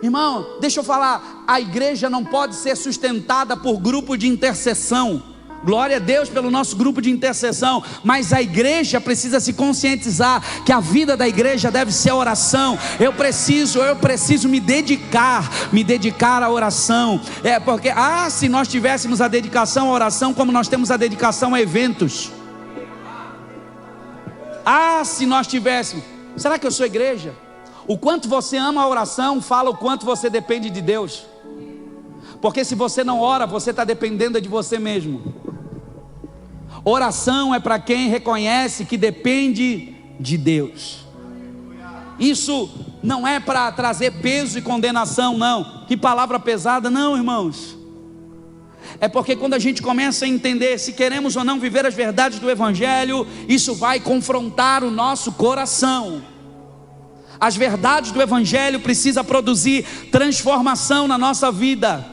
irmão, deixa eu falar, a igreja não pode ser sustentada por grupo de intercessão. Glória a Deus pelo nosso grupo de intercessão, mas a igreja precisa se conscientizar que a vida da igreja deve ser oração. Eu preciso me dedicar à oração. Porque se nós tivéssemos a dedicação à oração como nós temos a dedicação a eventos. Se nós tivéssemos. Será que eu sou igreja? O quanto você ama a oração fala o quanto você depende de Deus. Porque se você não ora, você está dependendo de você mesmo. Oração é para quem reconhece que depende de Deus. Isso não é para trazer peso e condenação, não. Que palavra pesada, não, irmãos. É porque quando a gente começa a entender se queremos ou não viver as verdades do Evangelho, isso vai confrontar o nosso coração. As verdades do Evangelho precisam produzir transformação na nossa vida.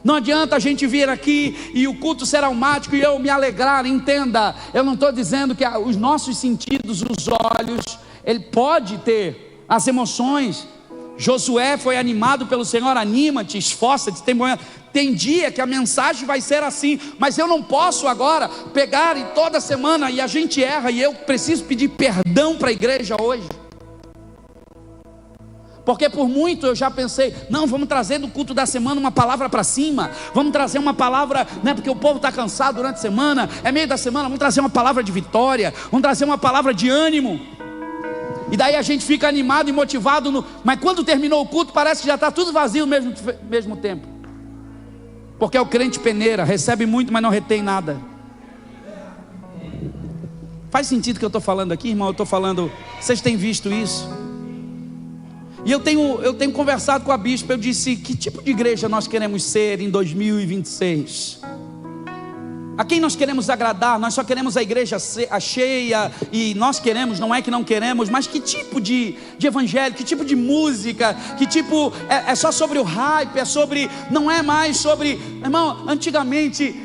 Não adianta a gente vir aqui e o culto ser almático e eu me alegrar. Entenda, eu não estou dizendo que os nossos sentidos, os olhos, ele pode ter as emoções. Josué foi animado pelo Senhor: anima-te, esforça-te, tem dia que a mensagem vai ser assim, mas eu não posso agora pegar e toda semana, e a gente erra, e eu preciso pedir perdão para a igreja hoje. Porque por muito eu já pensei, não, vamos trazer no culto da semana uma palavra para cima, vamos trazer uma palavra, né, porque o povo está cansado durante a semana, é meio da semana, vamos trazer uma palavra de vitória, vamos trazer uma palavra de ânimo, e daí a gente fica animado e motivado, mas quando terminou o culto parece que já está tudo vazio ao mesmo tempo, porque é o crente peneira, recebe muito mas não retém nada. Faz sentido o que eu estou falando aqui, irmão? Eu estou falando, vocês têm visto isso? E eu tenho conversado com a bispa. Eu disse: que tipo de igreja nós queremos ser em 2026? A quem nós queremos agradar? Nós só queremos a igreja cheia, e nós queremos, não é que não queremos, mas que tipo de evangelho, que tipo de música, que tipo, é só sobre o hype, é sobre, não é mais sobre, irmão, antigamente,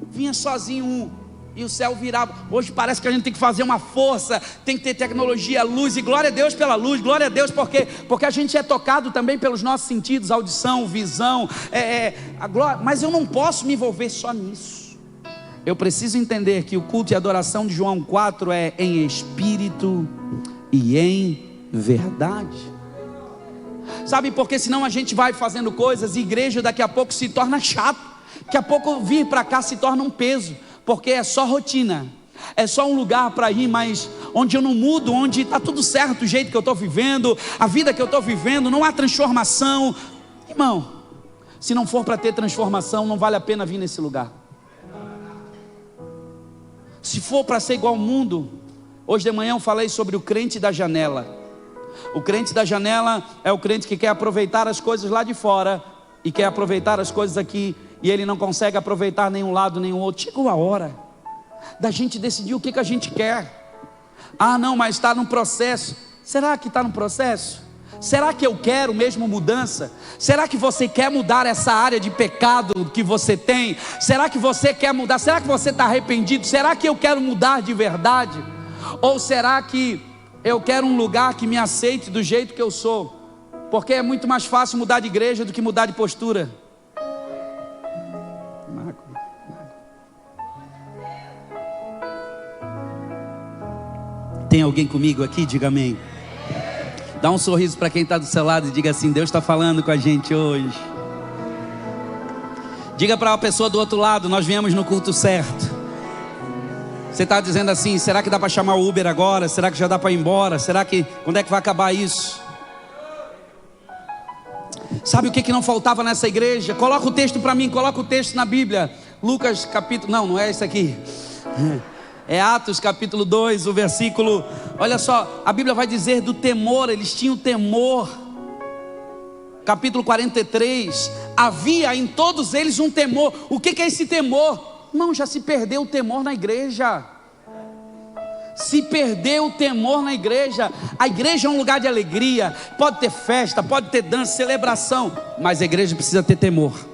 vinha sozinho e o céu virava. Hoje parece que a gente tem que fazer uma força, tem que ter tecnologia, luz, e glória a Deus pela luz, glória a Deus porque a gente é tocado também pelos nossos sentidos, audição, visão, a glória, mas eu não posso me envolver só nisso. Eu preciso entender que o culto e adoração de João 4 é em espírito e em verdade. Sabe, porque senão a gente vai fazendo coisas, e igreja daqui a pouco se torna chato, daqui a pouco vir para cá se torna um peso, porque é só rotina, é só um lugar para ir, mas onde eu não mudo, onde está tudo certo, o jeito que eu estou vivendo, a vida que eu estou vivendo, não há transformação. Irmão, se não for para ter transformação, não vale a pena vir nesse lugar. Se for para ser igual ao mundo, hoje de manhã eu falei sobre o crente da janela. O crente da janela é o crente que quer aproveitar as coisas lá de fora e quer aproveitar as coisas aqui, e ele não consegue aproveitar nenhum lado nem o outro. Chegou a hora da gente decidir o que a gente quer. Ah não, mas está no processo. Será que está no processo? Será que eu quero mesmo mudança? Será que você quer mudar essa área de pecado que você tem? Será que você quer mudar? Será que você está arrependido? Será que eu quero mudar de verdade? Ou será que eu quero um lugar que me aceite do jeito que eu sou? Porque é muito mais fácil mudar de igreja do que mudar de postura. Tem alguém comigo aqui? Diga amém. Dá um sorriso para quem está do seu lado e diga assim: Deus está falando com a gente hoje. Diga para a pessoa do outro lado: nós viemos no culto certo. Você está dizendo assim: será que dá para chamar o Uber agora? Será que já dá para ir embora? Será que, quando é que vai acabar isso? Sabe o que não faltava nessa igreja? Coloca o texto para mim, coloca o texto na Bíblia. Lucas capítulo, não é esse aqui, é Atos capítulo 2, o versículo, olha só, a Bíblia vai dizer do temor, eles tinham temor. Capítulo 43, havia em todos eles um temor. O que é esse temor? Não, já se perdeu o temor na igreja. Se perdeu o temor na igreja. A igreja é um lugar de alegria, pode ter festa, pode ter dança, celebração, mas a igreja precisa ter temor.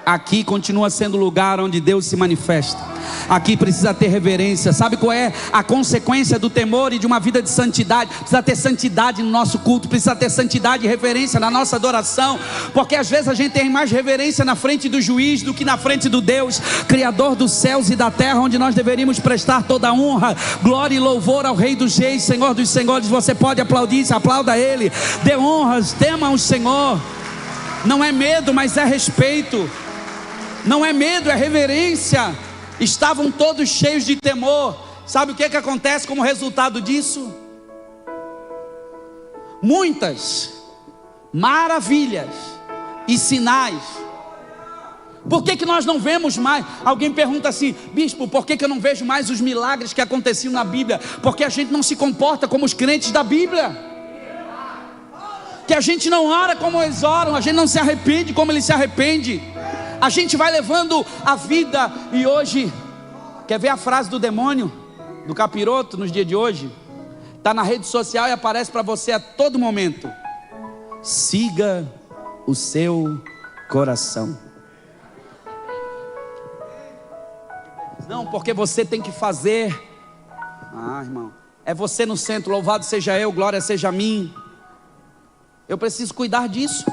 Aqui continua sendo o lugar onde Deus se manifesta. Aqui precisa ter reverência. Sabe qual é a consequência do temor e de uma vida de santidade? Precisa ter santidade no nosso culto, precisa ter santidade e reverência na nossa adoração, porque às vezes a gente tem mais reverência na frente do juiz do que na frente do Deus Criador dos céus e da terra, onde nós deveríamos prestar toda a honra, glória e louvor ao Rei dos Reis, Senhor dos Senhores. Você pode aplaudir, se aplauda a Ele, dê honras, tema o Senhor. Não é medo, mas é respeito. Não é medo, é reverência. Estavam todos cheios de temor. Sabe o que acontece como resultado disso? Muitas maravilhas e sinais. Por que nós não vemos mais? Alguém pergunta assim: bispo, por que eu não vejo mais os milagres que aconteciam na Bíblia? Porque a gente não se comporta como os crentes da Bíblia, que a gente não ora como eles oram, a gente não se arrepende como eles se arrependem. A gente vai levando a vida. E hoje, quer ver a frase do demônio, do capiroto nos dias de hoje? está na rede social e aparece para você a todo momento. Siga o seu coração. Não, porque você tem que fazer. Irmão, é você no centro. Louvado seja eu, glória seja a mim. Eu preciso cuidar disso.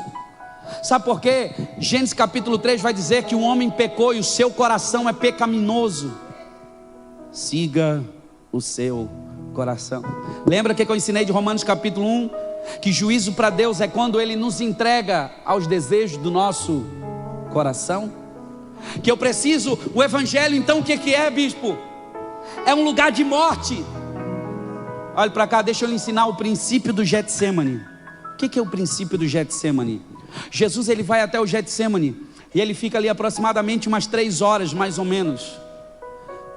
Sabe por quê? Gênesis capítulo 3 vai dizer que o homem pecou e o seu coração é pecaminoso. Siga o seu coração. Lembra que eu ensinei de Romanos capítulo 1? Que juízo para Deus é quando Ele nos entrega aos desejos do nosso coração. Que eu preciso, o Evangelho então o que é, bispo? É um lugar de morte. Olha para cá, deixa eu lhe ensinar o princípio do Getsemane. O que é o princípio do Getsemane? Jesus ele vai até o Getsemane e ele fica ali aproximadamente umas 3 horas mais ou menos,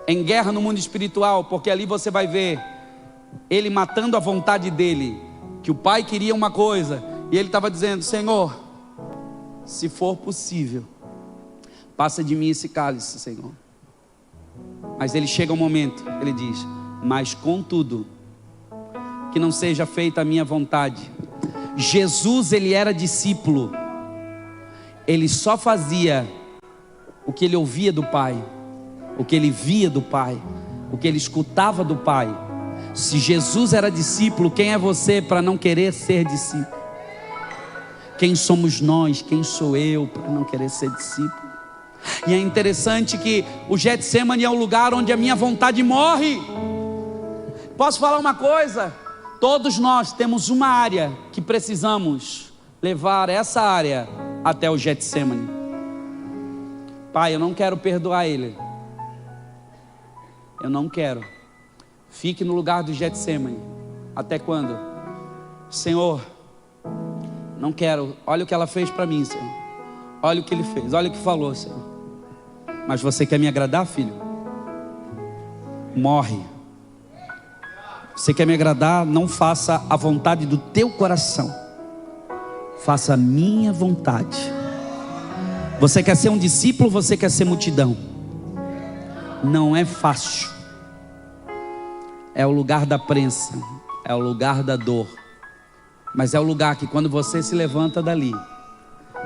em guerra no mundo espiritual, porque ali você vai ver ele matando a vontade dele, que o pai queria uma coisa e ele estava dizendo: Senhor, se for possível, passa de mim esse cálice, Senhor. Mas ele chega um momento, ele diz: mas contudo, que não seja feita a minha vontade. Jesus ele era discípulo, ele só fazia o que ele ouvia do Pai, o que ele via do Pai, o que ele escutava do Pai. Se Jesus era discípulo, quem é você para não querer ser discípulo? Quem somos nós, quem sou eu para não querer ser discípulo? E é interessante que o Getsemane é o lugar onde a minha vontade morre. Posso falar uma coisa? Todos nós temos uma área que precisamos levar essa área até o Getsemane. Pai, eu não quero perdoar ele. Eu não quero. Fique no lugar do Getsemane. Até quando? Senhor, não quero. Olha o que ela fez para mim, Senhor. Olha o que ele fez, olha o que falou, Senhor. Mas você quer me agradar, filho? Morre. Você quer me agradar? Não faça a vontade do teu coração, faça a minha vontade. Você quer ser um discípulo, você quer ser multidão? Não é fácil. É o lugar da prensa, é o lugar da dor, mas é o lugar que quando você se levanta dali,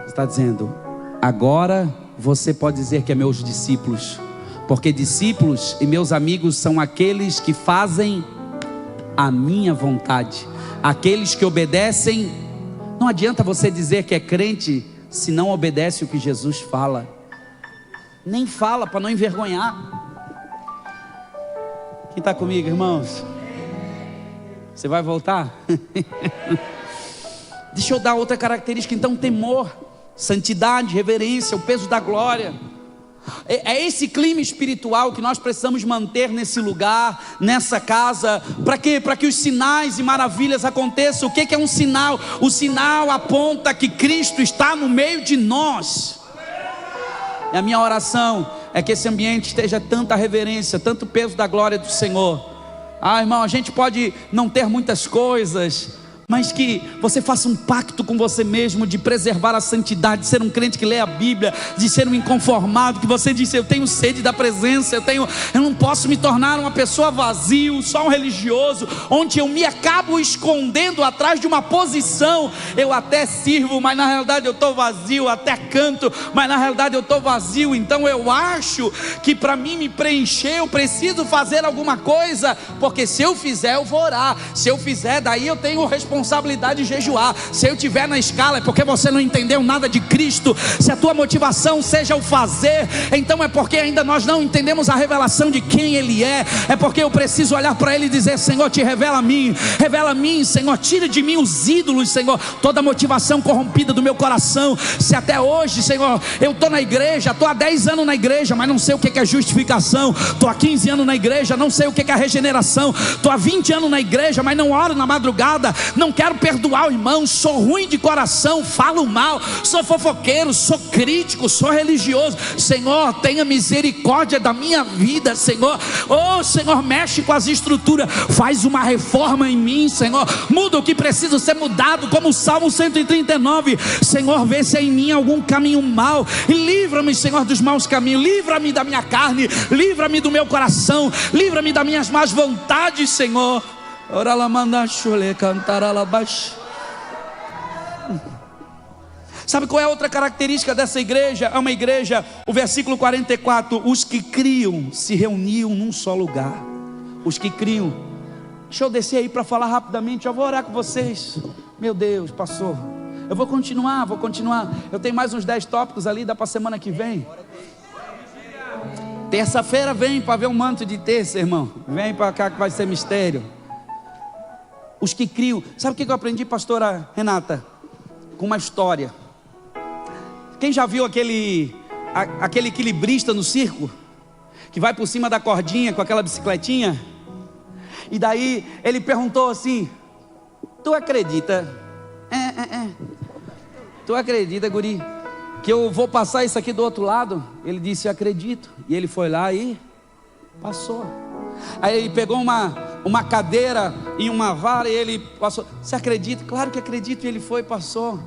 está dizendo: agora você pode dizer que é meus discípulos, porque discípulos e meus amigos são aqueles que fazem a minha vontade, aqueles que obedecem. Não adianta você dizer que é crente se não obedece o que Jesus fala. Nem fala para não envergonhar. Quem está comigo, irmãos? Você vai voltar? Deixa eu dar outra característica então: temor, santidade, reverência, o peso da glória. É esse clima espiritual que nós precisamos manter nesse lugar, nessa casa. Para quê? Para que os sinais e maravilhas aconteçam. O que é um sinal? O sinal aponta que Cristo está no meio de nós. E a minha oração é que esse ambiente esteja tanta reverência, tanto peso da glória do Senhor. Irmão, a gente pode não ter muitas coisas, mas que você faça um pacto com você mesmo de preservar a santidade, de ser um crente que lê a Bíblia, de ser um inconformado, que você disse: eu tenho sede da presença, eu não posso me tornar uma pessoa vazio, só um religioso, onde eu me acabo escondendo atrás de uma posição. Eu até sirvo, mas na realidade eu estou vazio, até canto, mas na realidade eu estou vazio. Então eu acho que para mim me preencher, eu preciso fazer alguma coisa, porque se eu fizer eu vou orar, se eu fizer daí eu tenho responsabilidade de jejuar. Se eu estiver na escala é porque você não entendeu nada de Cristo. Se a tua motivação seja o fazer, então é porque ainda nós não entendemos a revelação de quem Ele é. É porque eu preciso olhar para Ele e dizer: Senhor, te revela a mim, Senhor, tira de mim os ídolos, Senhor, toda a motivação corrompida do meu coração. Se até hoje, Senhor, eu estou na igreja, estou há 10 anos na igreja, mas não sei o que é justificação, estou há 15 anos na igreja, não sei o que é regeneração, estou há 20 anos na igreja, mas não oro na madrugada, não quero perdoar o irmão, sou ruim de coração, falo mal, sou fofoqueiro, sou crítico, sou religioso. Senhor, tenha misericórdia da minha vida, Senhor. Oh Senhor, mexe com as estruturas, faz uma reforma em mim, Senhor, muda o que precisa ser mudado, como o Salmo 139. Senhor, vê se há em mim algum caminho mau e livra-me, Senhor, dos maus caminhos. Livra-me da minha carne, livra-me do meu coração, livra-me das minhas más vontades, Senhor. Ora la manda chule cantar alabash. Sabe qual é a outra característica dessa igreja? É uma igreja, o versículo 44, os que criam se reuniam num só lugar. Os que criam. Deixa eu descer aí para falar rapidamente, eu vou orar com vocês. Meu Deus, passou. Eu vou continuar. Eu tenho mais uns 10 tópicos ali, dá para semana que vem. Terça-feira vem para ver um manto de terça, irmão. Vem para cá que vai ser mistério. Os que criam. Sabe o que eu aprendi, pastora Renata? Com uma história. Quem já viu aquele equilibrista no circo? Que vai por cima da cordinha com aquela bicicletinha? E daí ele perguntou assim: tu acredita? Tu acredita, guri, que eu vou passar isso aqui do outro lado? Ele disse: acredito. E ele foi lá e passou. Aí ele pegou uma cadeira e uma vara e ele passou. Você acredita? Claro que acredito. E ele foi e passou.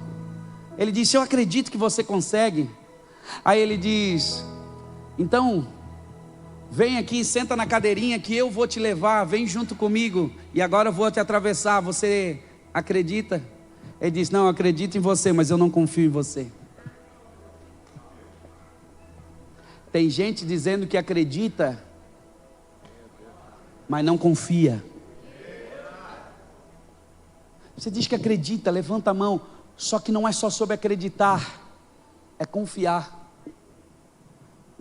Ele disse: eu acredito que você consegue. Aí ele diz: então vem aqui, senta na cadeirinha que eu vou te levar, vem junto comigo e agora eu vou te atravessar. Você acredita? Ele disse: não, eu acredito em você, mas eu não confio em você. Tem gente dizendo que acredita, mas não confia. Você diz que acredita, levanta a mão. Só que não é só sobre acreditar, é confiar.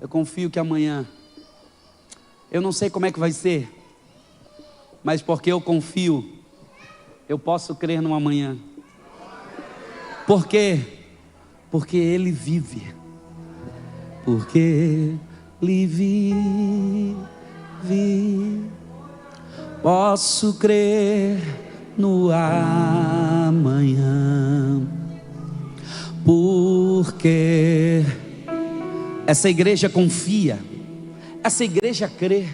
Eu confio que amanhã, eu não sei como é que vai ser, mas porque eu confio, eu posso crer no amanhã. Por quê? Porque Ele vive. Porque Ele vive, posso crer no amanhã. Porque essa igreja confia, essa igreja crê.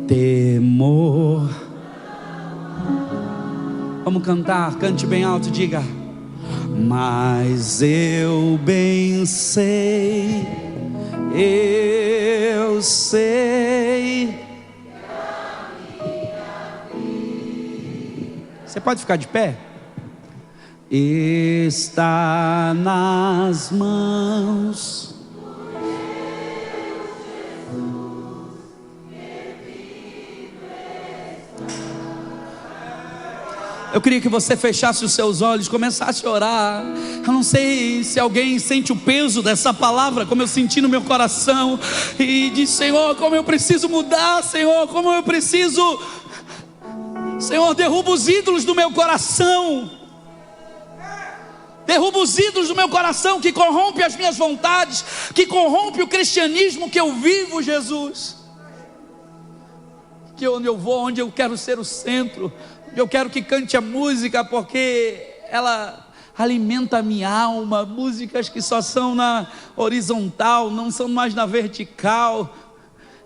Temor. Vamos cantar, cante bem alto, diga: mas eu bem sei, eu sei. Você pode ficar de pé? Está nas mãos. Eu queria que você fechasse os seus olhos, começasse a orar. Eu não sei se alguém sente o peso dessa palavra, como eu senti no meu coração, e diz: Senhor, como eu preciso mudar, Senhor, como eu preciso. Senhor, derruba os ídolos do meu coração. Derruba os ídolos do meu coração que corrompe as minhas vontades, que corrompe o cristianismo que eu vivo, Jesus. Que onde eu vou, onde eu quero ser o centro, eu quero que cante a música, porque ela alimenta a minha alma. Músicas que só são na horizontal, não são mais na vertical.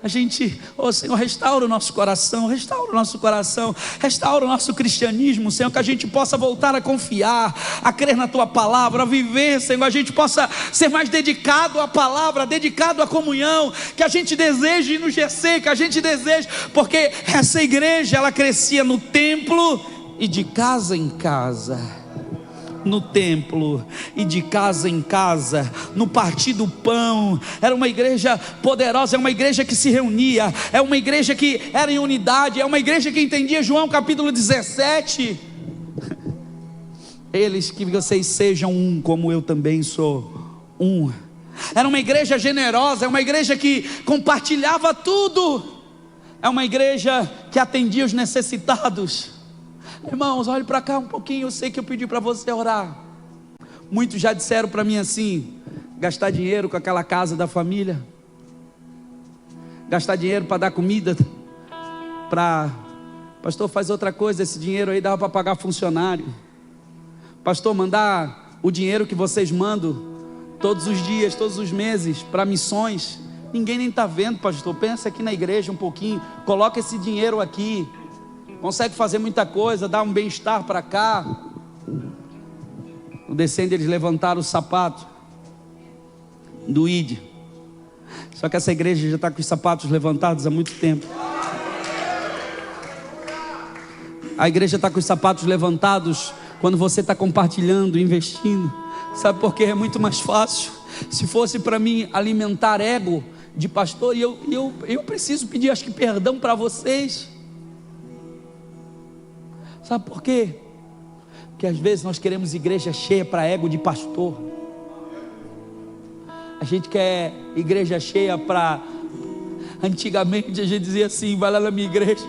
A gente, Senhor, restaura o nosso coração, restaura o nosso coração, restaura o nosso cristianismo, Senhor, que a gente possa voltar a confiar, a crer na Tua palavra, a viver, Senhor, a gente possa ser mais dedicado à palavra, dedicado à comunhão, que a gente deseje ir no GC, que a gente deseje, porque essa igreja, ela crescia no templo e de casa em casa. No templo e de casa em casa, no partir do pão. Era uma igreja poderosa, é uma igreja que se reunia, é uma igreja que era em unidade, é uma igreja que entendia João capítulo 17. Eles, que vocês sejam um como eu também sou um. Era uma igreja generosa, é uma igreja que compartilhava tudo, é uma igreja que atendia os necessitados. Irmãos, olhe para cá um pouquinho. Eu sei que eu pedi para você orar. Muitos já disseram para mim assim: gastar dinheiro com aquela casa da família, gastar dinheiro para dar comida, pastor, faz outra coisa, esse dinheiro aí dava para pagar funcionário. Pastor, mandar o dinheiro que vocês mandam todos os dias, todos os meses para missões, ninguém nem está vendo, pastor. Pensa aqui na igreja um pouquinho, coloca esse dinheiro aqui, consegue fazer muita coisa, dá um bem-estar para cá. No descendo eles levantaram o sapato do ID. Só que essa igreja já está com os sapatos levantados há muito tempo. a igreja está com os sapatos levantados quando você está compartilhando, investindo. Sabe por quê? É muito mais fácil. Se fosse para mim alimentar ego de pastor, e eu preciso pedir, acho que perdão para vocês. Sabe por quê? Porque às vezes nós queremos igreja cheia para ego de pastor. A gente quer igreja cheia para... Antigamente a gente dizia assim: vai lá na minha igreja,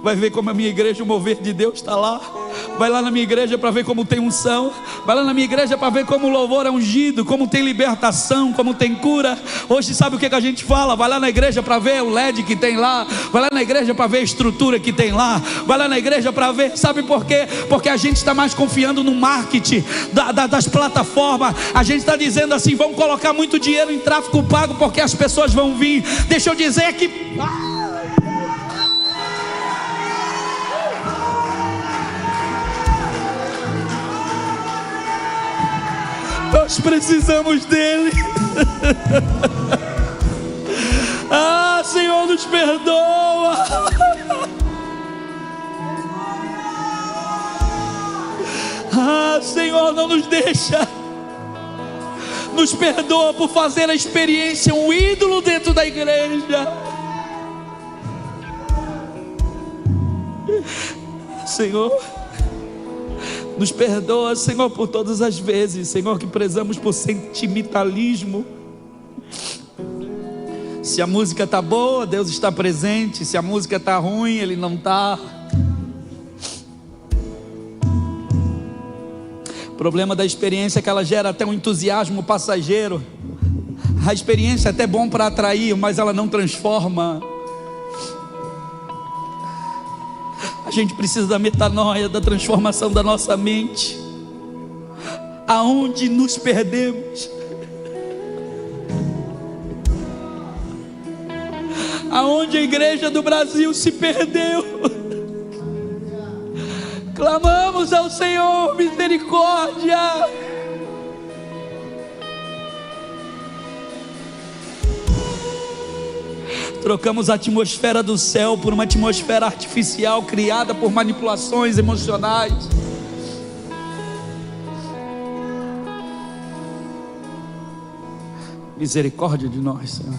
vai ver como a minha igreja, o mover de Deus está lá. Vai lá na minha igreja para ver como tem unção. Vai lá na minha igreja para ver como o louvor é ungido, como tem libertação, como tem cura. Hoje sabe o que a gente fala? Vai lá na igreja para ver o LED que tem lá. Vai lá na igreja para ver a estrutura que tem lá. Vai lá na igreja para ver, sabe por quê? Porque a gente está mais confiando no marketing das plataformas. A gente está dizendo assim: vamos colocar muito dinheiro em tráfego pago, porque as pessoas vão vir. Deixa eu dizer que... nós precisamos dele. Ah, Senhor, nos perdoa. Ah, Senhor, não nos deixa. Nos perdoa por fazer a experiência um ídolo dentro da igreja. Senhor, nos perdoa, Senhor, por todas as vezes, Senhor, que prezamos por sentimentalismo. Se a música está boa, Deus está presente. Se a música está ruim, Ele não está. O problema da experiência é que ela gera até um entusiasmo passageiro. A experiência é até bom para atrair, mas ela não transforma. A gente precisa da metanoia, da transformação da nossa mente. Aonde nos perdemos? Aonde a igreja do Brasil se perdeu? Clamamos ao Senhor misericórdia. Trocamos a atmosfera do céu por uma atmosfera artificial criada por manipulações emocionais. Misericórdia de nós, Senhor.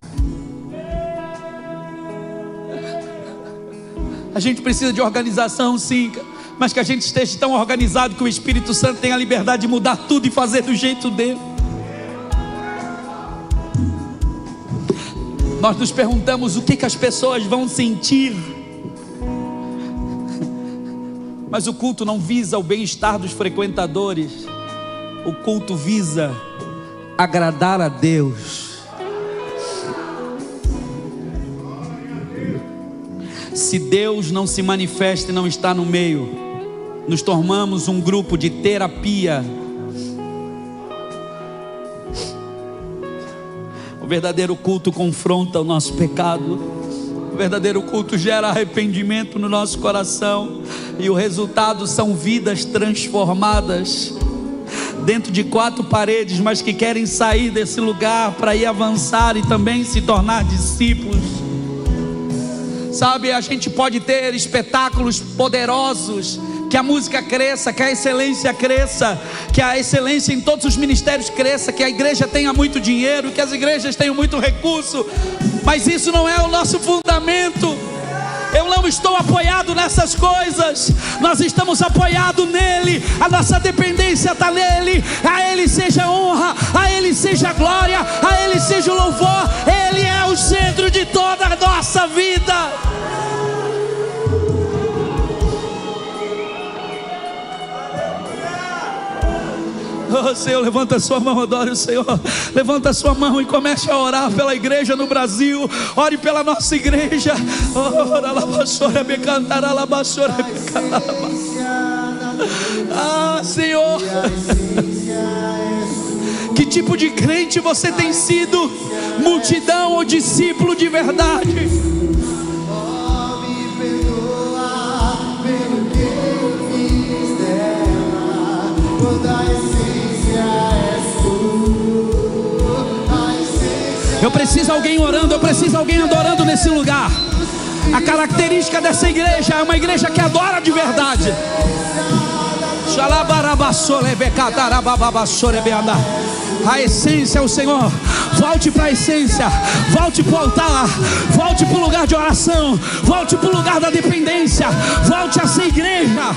A gente precisa de organização, sim, mas que a gente esteja tão organizado que o Espírito Santo tenha a liberdade de mudar tudo e fazer do jeito dele. Nós nos perguntamos o que as pessoas vão sentir, mas o culto não visa o bem-estar dos frequentadores. O culto visa agradar a Deus. Se Deus não se manifesta e não está no meio, nos tornamos um grupo de terapia. O verdadeiro culto confronta o nosso pecado. O verdadeiro culto gera arrependimento no nosso coração. E o resultado são vidas transformadas dentro de 4 paredes, mas que querem sair desse lugar para ir avançar e também se tornar discípulos. Sabe, a gente pode ter espetáculos poderosos, que a música cresça, que a excelência cresça, que a excelência em todos os ministérios cresça, que a igreja tenha muito dinheiro, que as igrejas tenham muito recurso, mas isso não é o nosso fundamento. Eu não estou apoiado nessas coisas. Nós estamos apoiados nele. A nossa dependência está nele. A Ele seja a honra, a Ele seja a glória, a Ele seja o louvor. Ele é o centro de toda a nossa vida. Oh, Senhor, levanta a sua mão, adore o Senhor. Levanta a sua mão e comece a orar pela igreja no Brasil. Ore pela nossa igreja. Ah, Senhor, que tipo de crente você tem sido? Multidão ou discípulo de verdade? Eu preciso de alguém orando, eu preciso de alguém adorando nesse lugar. A característica dessa igreja é uma igreja que adora de verdade. A essência é o Senhor. Volte para a essência. Volte para o altar. Volte para o lugar de oração. Volte para o lugar da dependência. Volte a ser igreja.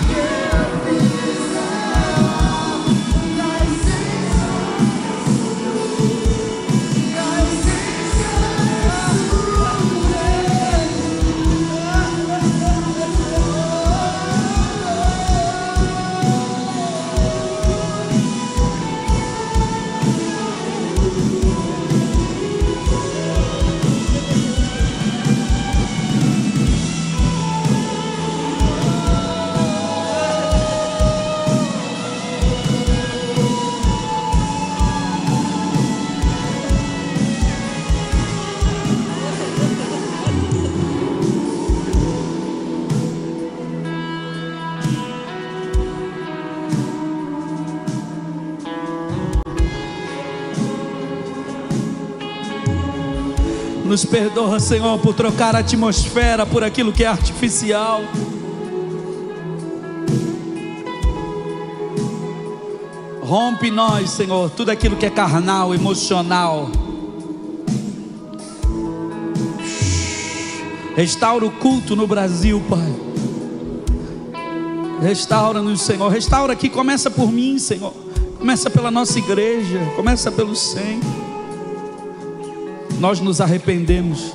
Nos perdoa, Senhor, por trocar a atmosfera por aquilo que é artificial. Rompe em nós, Senhor, tudo aquilo que é carnal, emocional. Restaura o culto no Brasil, Pai. Restaura-nos, Senhor. Restaura aqui, começa por mim, Senhor. Começa pela nossa igreja, começa pelo Senhor. Nós nos arrependemos.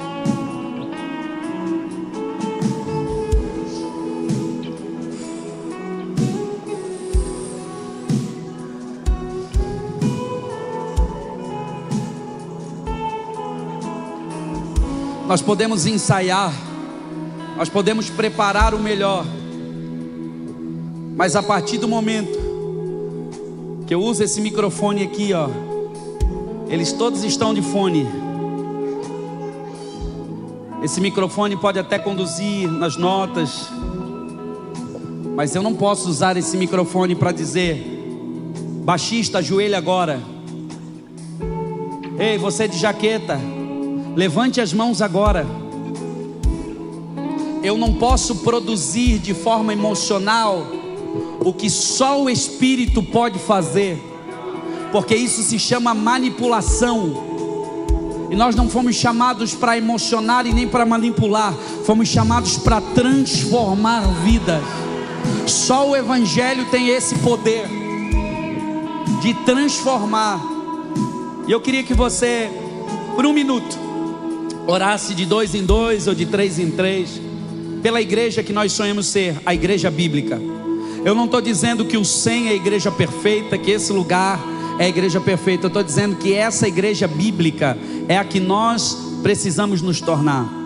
Nós podemos ensaiar, nós podemos preparar o melhor, mas a partir do momento que eu uso esse microfone aqui, ó, eles todos estão de fone. Esse microfone pode até conduzir nas notas, mas eu não posso usar esse microfone para dizer: baixista, ajoelha agora. Ei, você de jaqueta, levante as mãos agora. Eu não posso produzir de forma emocional o que só o Espírito pode fazer, porque isso se chama manipulação. E nós não fomos chamados para emocionar e nem para manipular. Fomos chamados para transformar vidas. Só o Evangelho tem esse poder de transformar. E eu queria que você, por um minuto, orasse de 2 em 2 ou de 3 em 3 pela igreja que nós sonhamos ser, a igreja bíblica. Eu não estou dizendo que o 100 é a igreja perfeita, que esse lugar é a igreja perfeita. Eu estou dizendo que essa igreja bíblica é a que nós precisamos nos tornar.